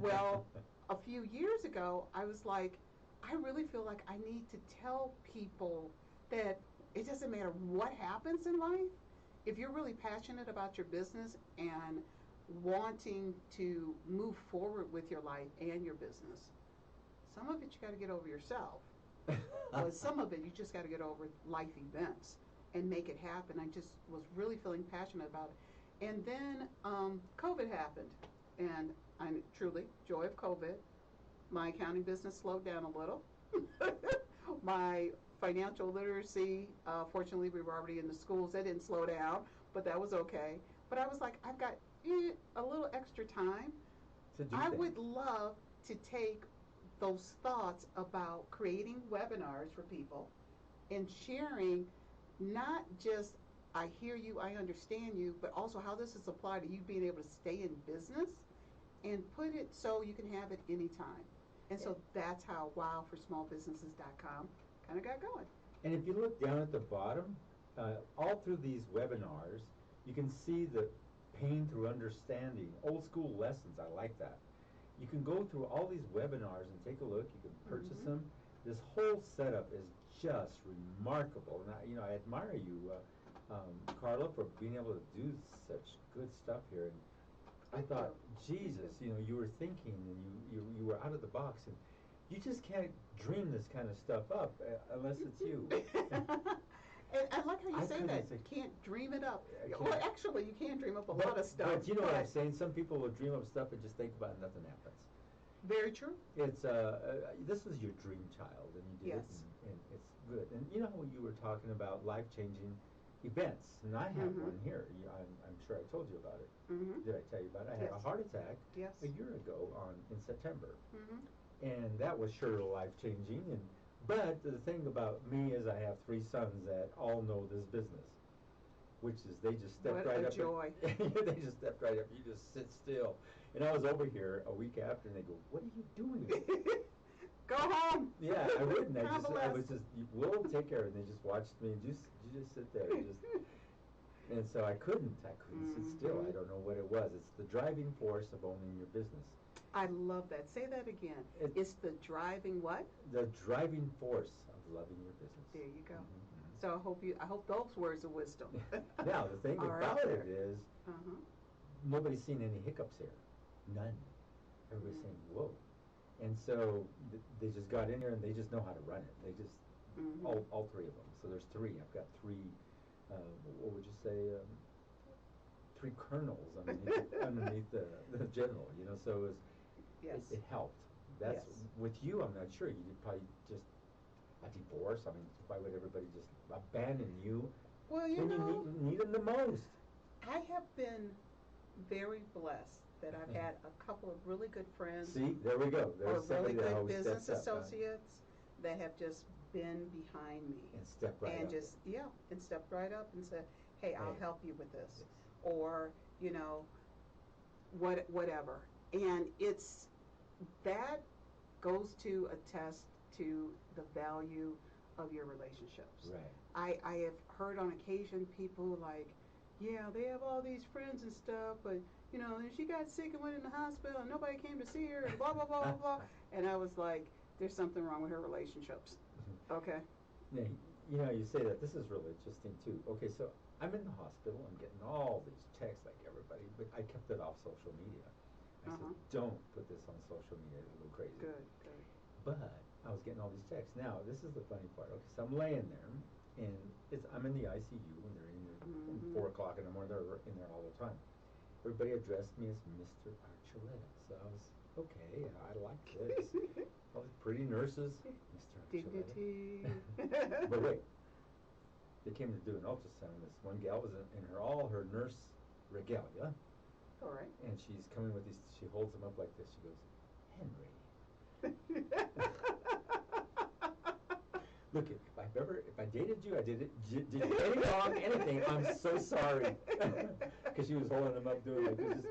B: Well, a few years ago, I was like, I really feel like I need to tell people that it doesn't matter what happens in life. If you're really passionate about your business and wanting to move forward with your life and your business, some of it you got to get over yourself. But some of it you just got to get over life events and make it happen. I just was really feeling passionate about it. And then COVID happened, and I'm truly, joy of COVID, my accounting business slowed down a little. My financial literacy, fortunately, we were already in the schools. That didn't slow down, but that was okay. But I was like, I've got a little extra time. I would love to take those thoughts about creating webinars for people and sharing not just I hear you, I understand you, but also how this is applied to you being able to stay in business and put it so you can have it anytime. And so that's how wowforsmallbusinesses.com kind of got going.
A: And if you look down at the bottom, all through these webinars, you can see the pain through understanding, old school lessons. I like that. You can go through all these webinars and take a look. You can purchase them. This whole setup is just remarkable. And I admire you, Carla, for being able to do such good stuff here. And I thought, Jesus, you were thinking and you were out of the box, and you just can't dream this kind of stuff up unless it's you.
B: And I like how you say that. You can't dream it up. Well, actually, you can dream up a lot of stuff.
A: But you know what I'm saying? Some people will dream up stuff and just think about it and nothing happens.
B: Very true.
A: It's this was your dream child, and you did it, and it's good. And you know, you were talking about life-changing events, and I have one here. I'm sure I told you about it. Did I tell you about it? I had a heart attack a year ago in September, and that was sure life-changing. But the thing about me is I have 3 sons that all know this business, which is they just stepped right up.
B: Joy.
A: They just stepped right up. You just sit still. And I was over here a week after, and they go, "What are you doing?"
B: Go home.
A: Yeah, I wouldn't. I was just, we'll take care of it. And they just watched me, and you just sit there. And so I couldn't sit still. I don't know what it was. It's the driving force of owning your business.
B: I love that. Say that again. It's the driving what?
A: The driving force of loving your business.
B: There you go. So I hope those words of wisdom.
A: Now the thing about it is, nobody's seen any hiccups here. None. Everybody's saying, "Whoa." And so they just got in there and they just know how to run it. They just, all 3 of them. So there's 3. I've got 3, what would you say, 3 colonels underneath the general, so it helped. That's with you, I'm not sure. You did probably just a divorce. I mean, why would everybody just abandon you
B: when
A: you need them the most?
B: I have been very blessed that I've had a couple of really good friends.
A: See, there we go. There's
B: really good business associates that have just been behind me.
A: And stepped right up.
B: And stepped right up and said, "Hey, I'll help you with this." Or, whatever. And that goes to attest to the value of your relationships.
A: Right.
B: I have heard on occasion people like, yeah, they have all these friends and stuff, but and she got sick and went in the hospital and nobody came to see her and blah, blah, blah, blah, blah. And I was like, there's something wrong with her relationships. Okay.
A: Yeah, you say that. This is really interesting too. Okay, so I'm in the hospital. I'm getting all these texts like everybody, but I kept it off social media. I said, don't put this on social media. It'll go crazy.
B: Good.
A: But I was getting all these texts. Now, this is the funny part. Okay, so I'm laying there, and I'm in the ICU, and they're in there from 4 o'clock in the morning. They're in there all the time. Everybody addressed me as Mr. Archuleta. So I was, okay, I like this. All these pretty nurses, Mr. Archuleta.
B: Dignity.
A: But wait, they came to do an ultrasound. This one gal was in all her nurse regalia.
B: All right.
A: And she's coming with these, she holds them up like this. She goes, "Henry." Look, if I dated you, did you any wrong, anything, I'm so sorry. Because she was holding them up doing like this.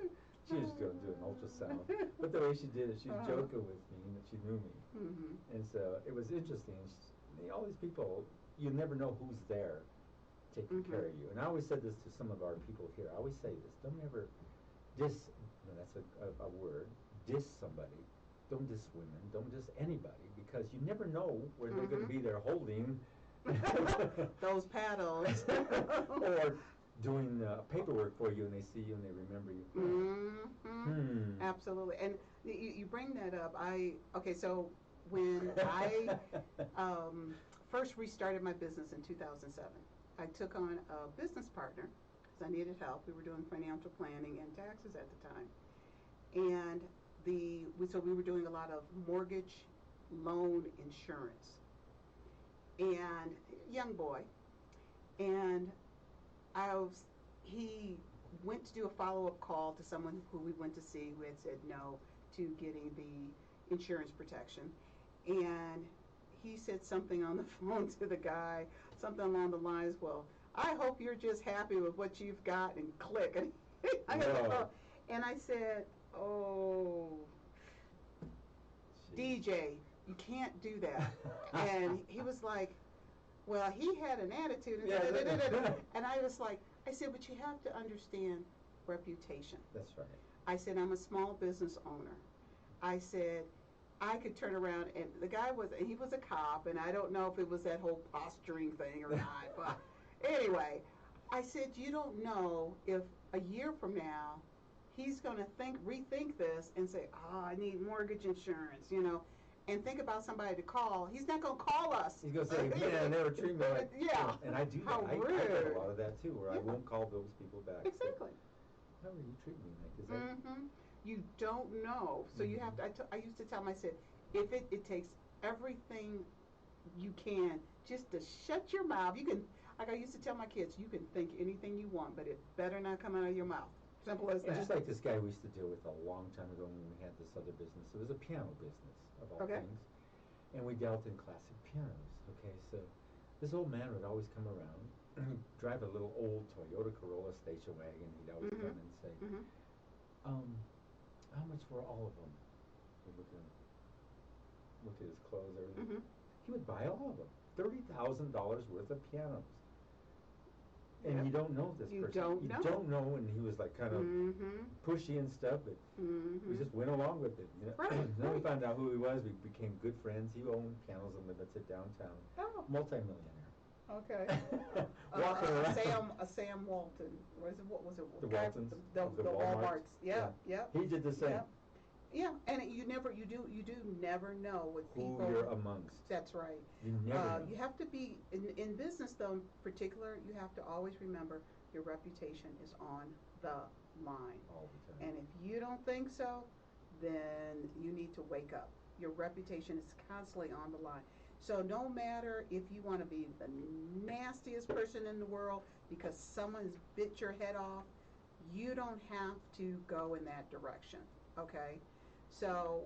A: She was just doing an ultrasound. But the way she did it, she was joking with me, and she knew me. And so it was interesting. All these people, you never know who's there taking care of you. And I always said this to some of our people here. I always say this: don't ever that's a word. Diss somebody. Don't diss women. Don't diss anybody, because you never know where they're going to be there holding
B: those paddles
A: or doing paperwork for you, and they see you and they remember you.
B: Absolutely. And you bring that up. So when I first restarted my business in 2007, I took on a business partner because I needed help. We were doing financial planning and taxes at the time. And so we were doing a lot of mortgage loan insurance, and young boy, and he went to do a follow-up call to someone who we went to see who had said no to getting the insurance protection, and he said something on the phone to the guy, something along the lines, well, I hope you're just happy with what you've got, and click. And I got the phone, and I said, oh,
A: Jeez.
B: DJ, you can't do that. And he was like, well, he had an attitude. And, and I was like, I said, but you have to understand reputation.
A: That's right.
B: I said, I'm a small business owner. I said, I could turn around, and the guy he was a cop, and I don't know if it was that whole posturing thing or not, but anyway, I said, you don't know if a year from now he's going to rethink this and say, oh, I need mortgage insurance, and think about somebody to call. He's not going to call us.
A: He's going to say, man, they were treating me like,
B: yeah.
A: And I do that.
B: How
A: I
B: rude.
A: get a lot of that too, where I won't call those people back.
B: Exactly.
A: So, how are you treating me like? Is that?
B: Mm-hmm. You don't know. So you have to, I used to tell myself, if it takes everything you can just to shut your mouth. You can, like I used to tell my kids, you can think anything you want, but it better not come out of your mouth. Simple as that.
A: And just like this guy we used to deal with a long time ago when we had this other business. It was a piano business, of all things. And we dealt in classic pianos, okay? So this old man would always come around, he'd drive a little old Toyota Corolla station wagon. He'd always come and say, how much for all of them? We'd look at his clothes, everything. He would buy all of them, $30,000 worth of pianos. And you don't know this person.
B: You
A: don't know, and he was like kind of pushy and stuff, but we just went along with it. Then we found out who he was. We became good friends. He owned Pianos Unlimited downtown.
B: Oh.
A: Multi-millionaire.
B: Okay.
A: Walking around.
B: Sam Walton. What was it?
A: The Waltons.
B: The Walmarts. Yeah.
A: He did the same.
B: Yeah, and you do never know what people.
A: Who you're amongst.
B: That's right.
A: You never know.
B: You have to be, in business though in particular, you have to always remember your reputation is on the line.
A: All the time.
B: And if you don't think so, then you need to wake up. Your reputation is constantly on the line. So no matter if you want to be the nastiest person in the world because someone's bit your head off, you don't have to go in that direction, okay? So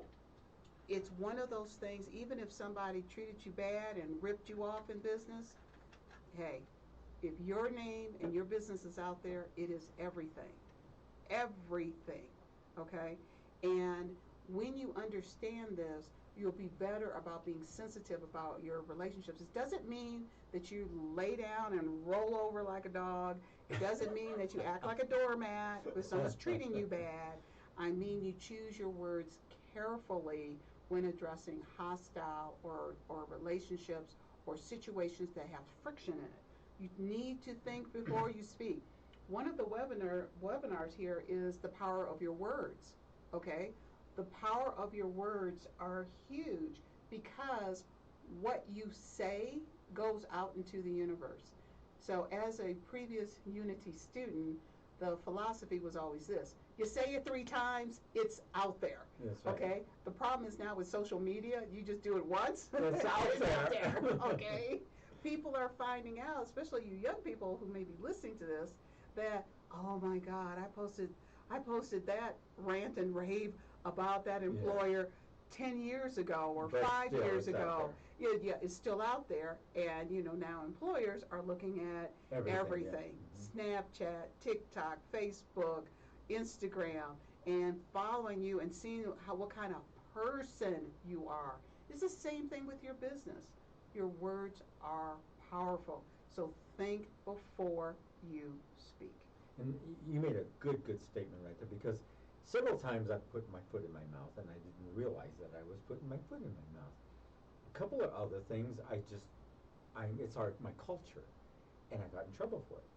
B: it's one of those things, even if somebody treated you bad and ripped you off in business, hey, if your name and your business is out there, it is everything. Everything, okay? And when you understand this, you'll be better about being sensitive about your relationships. It doesn't mean that you lay down and roll over like a dog. It doesn't mean that you act like a doormat if someone's treating you bad. I mean you choose your words carefully when addressing hostile or relationships or situations that have friction in it. You need to think before you speak. One of the webinars here is the power of your words, okay? The power of your words are huge because what you say goes out into the universe. So as a previous Unity student, the philosophy was always this. You say it 3 times, it's out there.
A: That's right.
B: Okay? The problem is now with social media, you just do it once.
A: It's out there.
B: Okay? People are finding out, especially you young people who may be listening to this, that, oh my God, I posted that rant and rave about that employer 10 years ago or
A: But
B: 5
A: still,
B: years
A: it's out
B: ago. Yeah, it's still out there, and now employers are looking at everything. Snapchat, TikTok, Facebook, Instagram, and following you and seeing what kind of person you are. It's the same thing with your business. Your words are powerful, so think before you speak.
A: And you made a good statement right there, because several times I've put my foot in my mouth and I didn't realize that I was putting my foot in my mouth. A couple of other things, it's my culture, and I got in trouble for it.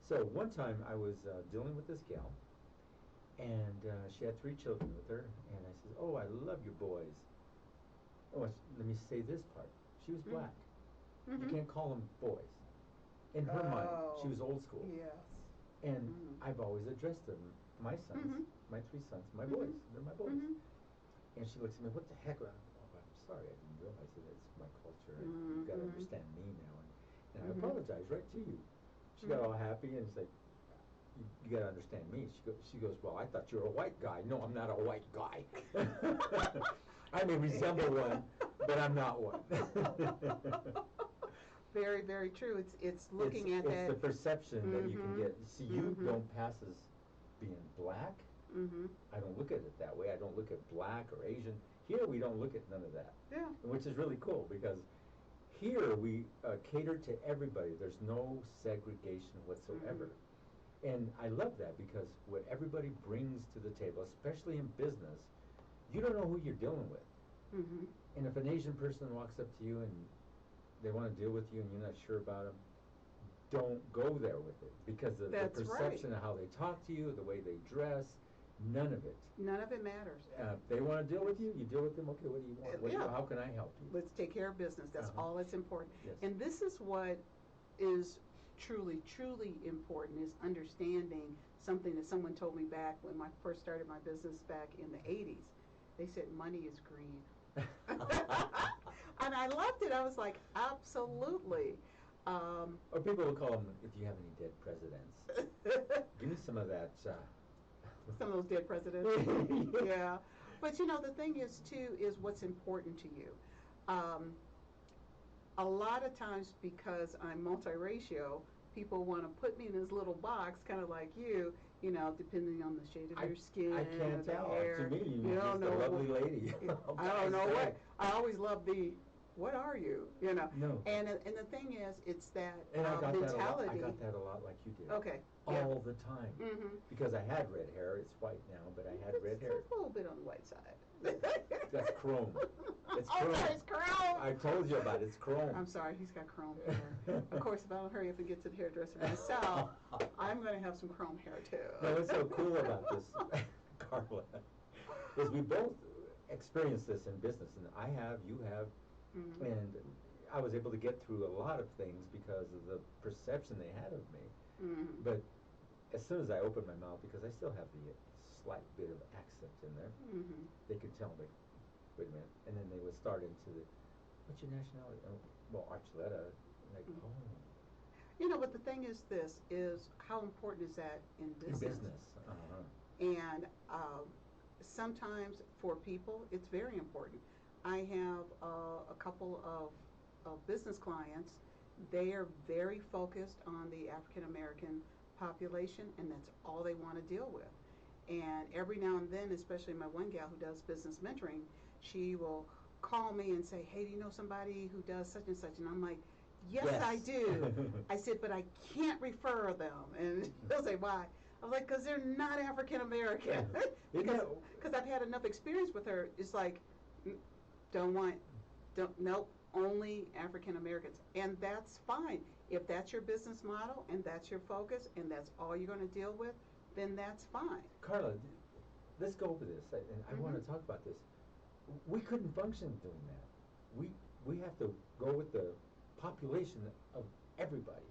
A: So one time I was dealing with this gal, and she had 3 children with her, and I said, oh, I love your boys. Oh, let me say this part. She was black. You can't call them boys. In her mind, she was old school.
B: Yes.
A: And I've always addressed them, my sons, my 3 sons, my boys. They're my boys. And she looks at me, what the heck? Oh, I'm sorry, I didn't realize that it's my culture. You've got to understand me now. And I apologize right to you. She got all happy and she's like, you got to understand me. She goes, well, I thought you were a white guy. No, I'm not a white guy. I may resemble one, but I'm not one.
B: Very, very true. It's looking at that.
A: It's the perception that you can get. See, you don't pass as being black. I don't look at it that way. I don't look at black or Asian. Here, we don't look at none of that.
B: Yeah.
A: Which is really cool because here we cater to everybody. There's no segregation whatsoever. And I love that because what everybody brings to the table, especially in business, you don't know who you're dealing with. And if an Asian person walks up to you and they want to deal with you and you're not sure about them, don't go there with it because of the perception of how they talk to you, the way they dress, none of it.
B: None of it matters.
A: If they want to deal with you, you deal with them. Okay, what do you want? How can I help you?
B: Let's take care of business. That's all that's important.
A: Yes.
B: And this is what is truly, truly important, is understanding something that someone told me back when I first started my business back in the 80s. They said, money is greed. And I loved it. I was like, absolutely.
A: Or people will call them, if you have any dead presidents. Give me some of that.
B: Some of those dead presidents. Yeah. But, you know, the thing is, too, is what's important to you. A lot of times, because I'm multiracial, people want to put me in this little box, kind of like you know, depending on the shade of your skin,
A: I can't
B: the
A: tell.
B: hair.
A: To me,
B: you
A: you're
B: don't
A: just
B: know
A: a lovely lady.
B: I don't know what. I always love what are you? You know.
A: No.
B: And the thing is, it's that
A: and I got
B: mentality.
A: I got that a lot like you did.
B: Okay.
A: All the time. Because I had red hair. It's white now, but I had red hair.
B: It's a little bit on the white side.
A: That's chrome. It's
B: chrome.
A: chrome.
B: It's chrome.
A: I told you about it. It's chrome.
B: I'm sorry, he's got chrome hair. Of course, if I don't hurry up and get to the hairdresser myself, I'm going to have some chrome hair too.
A: No, what's so cool about this, Carla, is we both experienced this in business, and I have, you have, and I was able to get through a lot of things because of the perception they had of me. But as soon as I opened my mouth, because I still have the slight bit of accent in there, they could tell me, wait a minute, and then they would start into the, what's your nationality? Oh, well, Archuleta. Like, oh.
B: You know, but the thing is how important is that in business?
A: In business.
B: And sometimes for people, it's very important. I have a couple of business clients. They are very focused on the African American population, and that's all they want to deal with. And every now and then, especially my one gal who does business mentoring, she will call me and say, hey, do you know somebody who does such and such? And I'm like, yes. I do. I said, but I can't refer them. And they'll say, why? I was like, because they're not African American. Because I've had enough experience with her. It's like, nope, only African Americans. And that's fine. If that's your business model and that's your focus and that's all you're going to deal with, then that's fine.
A: Carla, let's go over this. And I want to talk about this. We couldn't function doing that. We have to go with the population of everybody.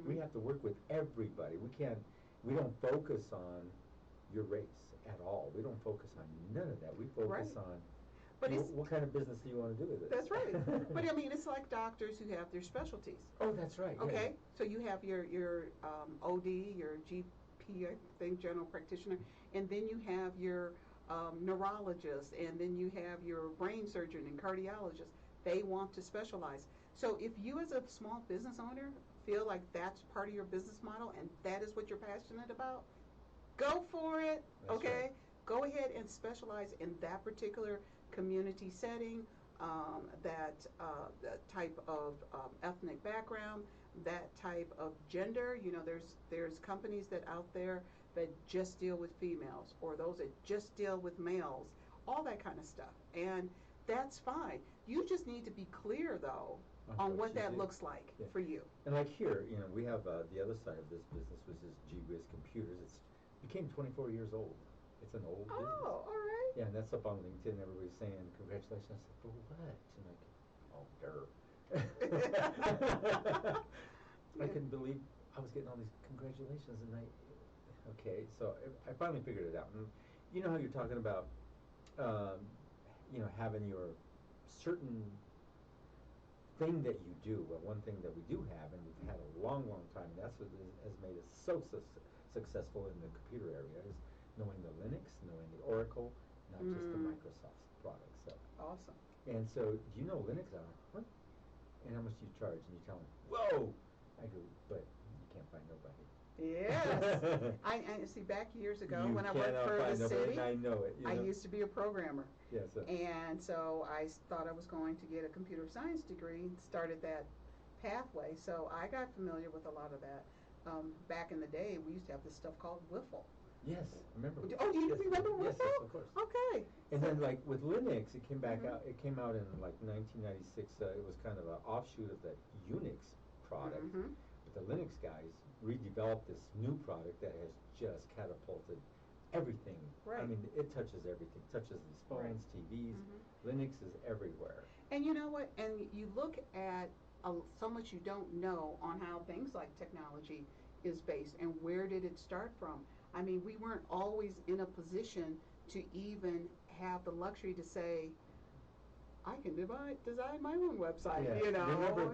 A: We have to work with everybody. We don't focus on your race at all. We don't focus on none of that. We focus on what kind of business do you want to do with it?
B: That's right. But I mean, it's like doctors who have their specialties.
A: Oh, that's right.
B: Okay, so you have your OD, your GP, I think, general practitioner, and then you have your neurologist, and then you have your brain surgeon and cardiologist. They want to specialize. So if you as a small business owner feel like that's part of your business model and that is what you're passionate about, go for it,
A: that's
B: okay?
A: Right.
B: Go ahead and specialize in that particular community setting, that type of ethnic background, that type of gender. You know, there's companies that out there that just deal with females, or those that just deal with males, all that kind of stuff. And that's fine. You just need to be clear, though, on what that looks like for you.
A: And like here, you know, we have the other side of this business, which is GWIS Computers. It became 24 years old. It's an old business.
B: Oh, all right.
A: Yeah, and that's up on LinkedIn. Everybody's saying, congratulations. I said, for what? And like, oh, I couldn't believe I was getting all these congratulations. And okay, so I finally figured it out. And you know how you're talking about having your certain thing that you do. Well, one thing that we do have, and we've had a long, long time, and that's what has made us so successful in the computer area, is knowing the Linux, knowing the Oracle, not just the Microsoft products. So.
B: Awesome.
A: And so, do you know Linux? What? And how much do you charge? And you tell them, whoa! I go, but you can't find nobody.
B: Yes. I see, back years ago when I worked for the city,
A: I know it.
B: I used to be a programmer.
A: Yes.
B: And so I thought I was going to get a computer science degree, started that pathway. So I got familiar with a lot of that. Back in the day, we used to have this stuff called Wiffle.
A: Yes, remember.
B: Oh, you remember Wiffle?
A: Yes, of course.
B: Okay.
A: And then, like with Linux, it came back out. It came out in like 1996. It was kind of an offshoot of the Unix product. But the Linux guys redeveloped this new product that has just catapulted everything.
B: Right.
A: I mean, it touches everything. It touches these phones, TVs. Linux is everywhere.
B: And you know what? And you look at so much you don't know on how things like technology is based and where did it start from. I mean, we weren't always in a position to even have the luxury to say, I can design my own website,
A: Yeah. Remember,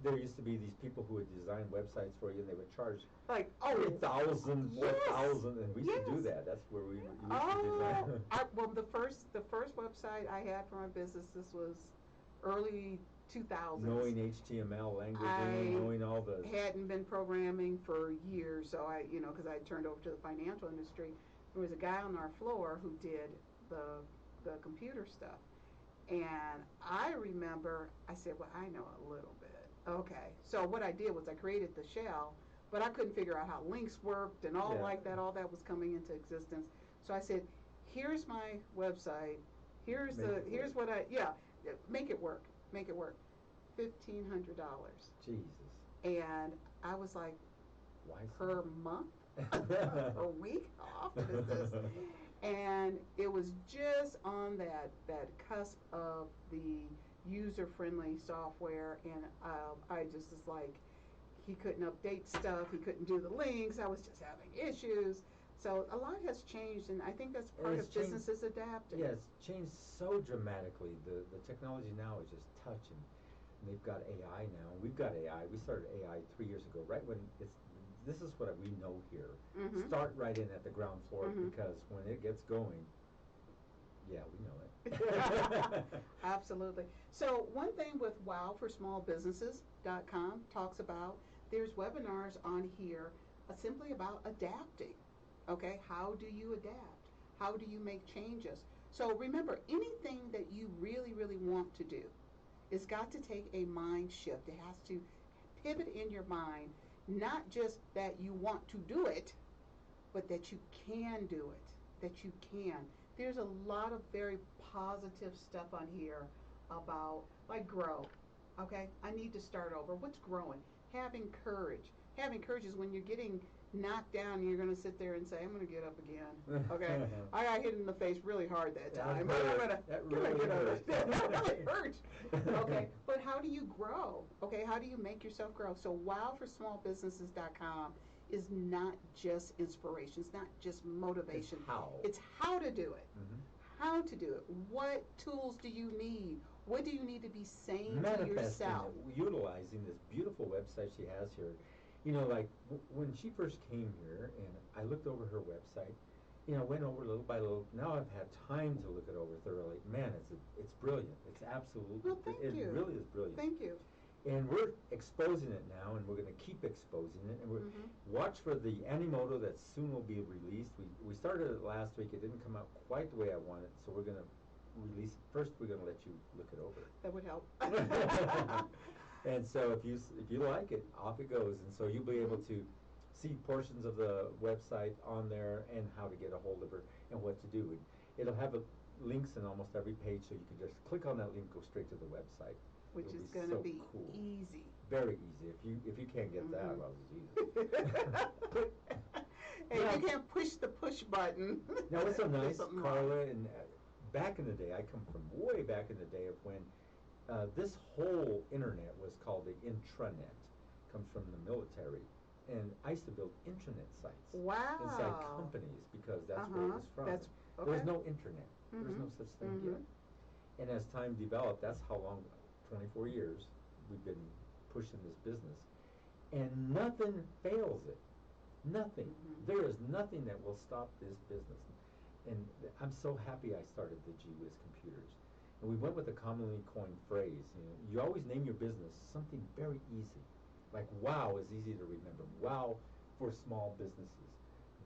A: there used to be these people who would design websites for you, and they would charge
B: like
A: 3,000,
B: yes,
A: 4,000, and we used to do that. That's where we used to design.
B: Well, the first website I had for my business, this was early 2000s.
A: Knowing HTML language, knowing all the.
B: Hadn't been programming for years, so because I turned over to the financial industry. There was a guy on our floor who did the computer stuff. And I remember, I said, well, I know a little bit. Okay. So what I did was I created the shell, but I couldn't figure out how links worked and all like that. All that was coming into existence. So I said, here's my website. Here's what make it work. Make it work. $1,500.
A: Jesus.
B: And I was like,
A: why
B: per month? A week? How often is this? And it was just on that cusp of the user-friendly software, and I just was like, he couldn't update stuff, he couldn't do the links, I was just having issues. So a lot has changed, and I think that's part of businesses adapting.
A: Yeah, it's changed so dramatically. The technology now is just touch, and they've got AI now. We've got AI. We started AI 3 years ago, right when this is what we know here. Start right in at the ground floor, because when it gets going, yeah, we know it.
B: Absolutely. So one thing with wowforsmallbusinesses.com talks about, there's webinars on here simply about adapting. Okay, how do you adapt? How do you make changes? So remember, anything that you really, really want to do, it's got to take a mind shift. It has to pivot in your mind. Not just that you want to do it, but that you can do it, that you can. There's a lot of very positive stuff on here about, like, grow, okay? I need to start over. What's growing? Having courage. Having courage is when you're getting knocked down and you're going to sit there and say, I'm going to get up again, okay? I got hit in the face really hard that time.
A: That really hurt.
B: That really hurt. Okay, but how do you grow? Okay, how do you make yourself grow? So wowforsmallbusinesses.com is not just inspiration. It's not just motivation. It's how to do it. How to do it. What tools do you need? What do you need to be saying to yourself?
A: Utilizing this beautiful website she has here. Like when she first came here, and I looked over her website, went over little by little. Now I've had time to look it over thoroughly. Man, it's brilliant. It's absolutely.
B: Well, thank you.
A: It really is brilliant.
B: Thank you.
A: And we're exposing it now, and we're going to keep exposing it. And we're watch for the Animoto that soon will be released. We started it last week. It didn't come out quite the way I wanted, so we're going to release it. First, we're going to let you look it over.
B: That would help.
A: And so if you like it, off it goes. And so you'll be able to see portions of the website on there and how to get a hold of her and what to do. It'll have links in almost every page, so you can just click on that link, go straight to the website.
B: Which is going to be
A: cool.
B: Easy.
A: Very easy. If you can't get that, well, it's easy.
B: Hey, you can't push the push button.
A: Now, what's so nice, Carla, and back in the day, I come from way back in the day of when this whole internet was called the intranet. Comes from the military. And I used to build intranet sites inside companies, because that's where it was from. There was no internet. There was no such thing yet. And as time developed, that's how long, 24 years, we've been pushing this business. And nothing fails it. Nothing.
B: Mhm.
A: There is nothing that will stop this business. And I'm so happy I started the GWIS computers. And we went with a commonly coined phrase. You always name your business something very easy. Like wow is easy to remember. Wow for small businesses.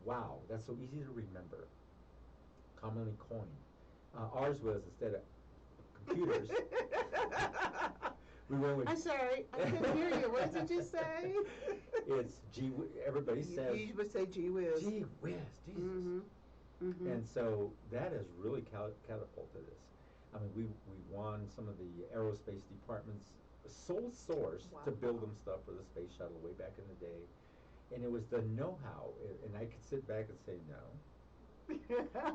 A: Wow, that's so easy to remember. Commonly coined. Ours was, instead of computers, we went with.
B: I'm sorry, I couldn't hear you. What did you say?
A: It's everybody says.
B: You would say gee whiz.
A: Gee whiz, Jesus.
B: Mm-hmm. Mm-hmm.
A: And so that has really catapulted us. I mean, we won some of the aerospace department's sole source to build them stuff for the space shuttle way back in the day. And it was the know-how, and I could sit back and say, no,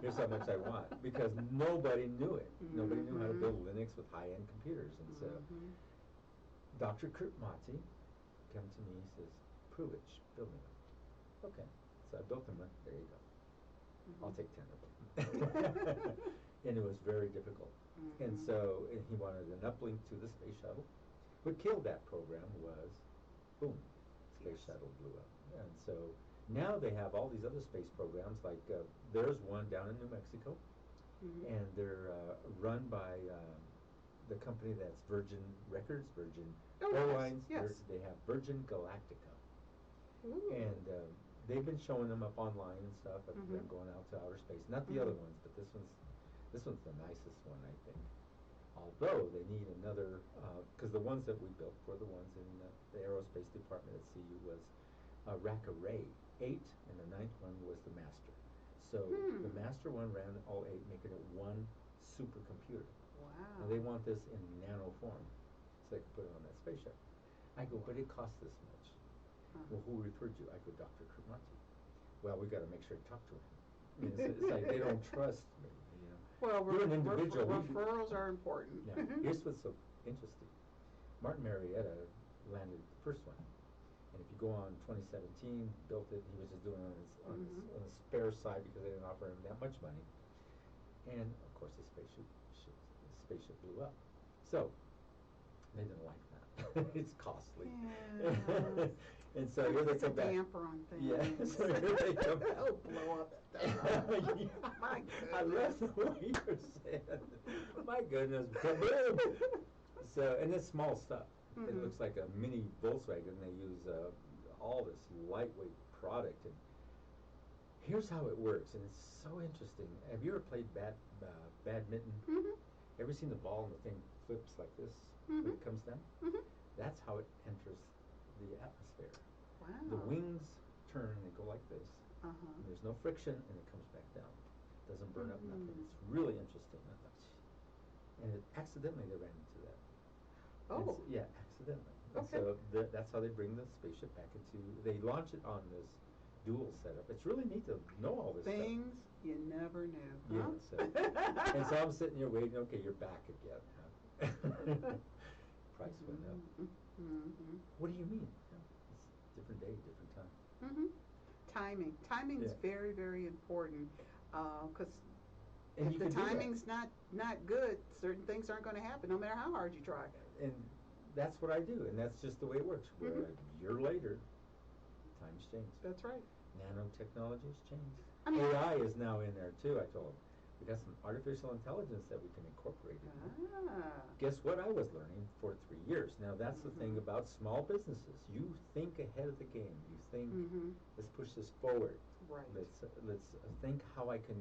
A: here's how much I want, because nobody knew it. Nobody knew how to build Linux with high-end computers. And so Dr. Kurt Mati came to me, he says, prove it, build me one. Okay, so I built him one, there you go. I'll take 10 of them. And it was very difficult. And so he wanted an uplink to the space shuttle. What killed that program was, boom, space shuttle blew up. And so now they have all these other space programs, like there's one down in New Mexico, and they're run by the company that's Virgin Records, Virgin Airlines.
B: Yes.
A: They have Virgin Galactica. And they've been showing them up online and stuff, but they're going out to outer space. Not the other ones, but this one's the nicest one, I think. Although they need another, because the ones that we built for the ones in the aerospace department at CU was rack array 8, and the 9th one was the master. So the master one ran all 8, making it one supercomputer.
B: Wow.
A: And they want this in nano form, so they can put it on that spaceship. I go, but it costs this much. Well, who referred you? I go, Dr. Kermati. Well, we got to make sure to talk to him. I mean, it's like they don't trust me. You know.
B: Well,
A: you're an individual.
B: Referrals are important.
A: Yeah. Here's what's so interesting. Martin Marietta landed the first one, and if you go on 2017, built it. He was just doing it on his spare side because they didn't offer him that much money. And of course, the spaceship blew up. So they didn't like that. It's costly.
B: Yeah.
A: And so here they come back.
B: It's a damper on things.
A: Yeah, so here they come back.
B: It'll blow up. My goodness.
A: I love the way you're saying. My goodness. Kaboom! So, and it's small stuff. It looks like a mini Volkswagen. They use all this lightweight product. And here's how it works, and it's so interesting. Have you ever played badminton? Ever seen the ball and the thing flips like this when it comes down? That's how it enters the atmosphere.
B: Wow.
A: The wings turn and they go like this. And there's no friction, and it comes back down. It doesn't burn up nothing. It's really interesting. And accidentally they ran into that.
B: Oh.
A: Yeah, accidentally. And
B: Okay.
A: so that's how they bring the spaceship back into. They launch it on this dual setup. It's really neat to know all this
B: Things
A: stuff.
B: you never knew.
A: Yeah.
B: Huh?
A: So, and so I'm sitting here waiting. Okay, you're back again. Huh? Price went up. What do you mean? It's different day, different time.
B: Timing. Timing is very, very important, because
A: And
B: if the timing's not good, certain things aren't going to happen, no matter how hard you try.
A: And that's what I do, and that's just the way it works. Where a year later, times change.
B: That's right.
A: Nanotechnologies change.
B: I mean,
A: AI is now in there too. I told them we got some artificial intelligence that we can incorporate in there. Guess what I was learning for 3 years. Now that's the thing about small businesses. You think ahead of the game. You think, let's push this forward.
B: Right.
A: Let's think how I can.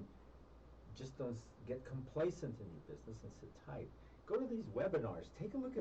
A: Just don't get complacent in your business and sit tight. Go to these webinars. Take a look at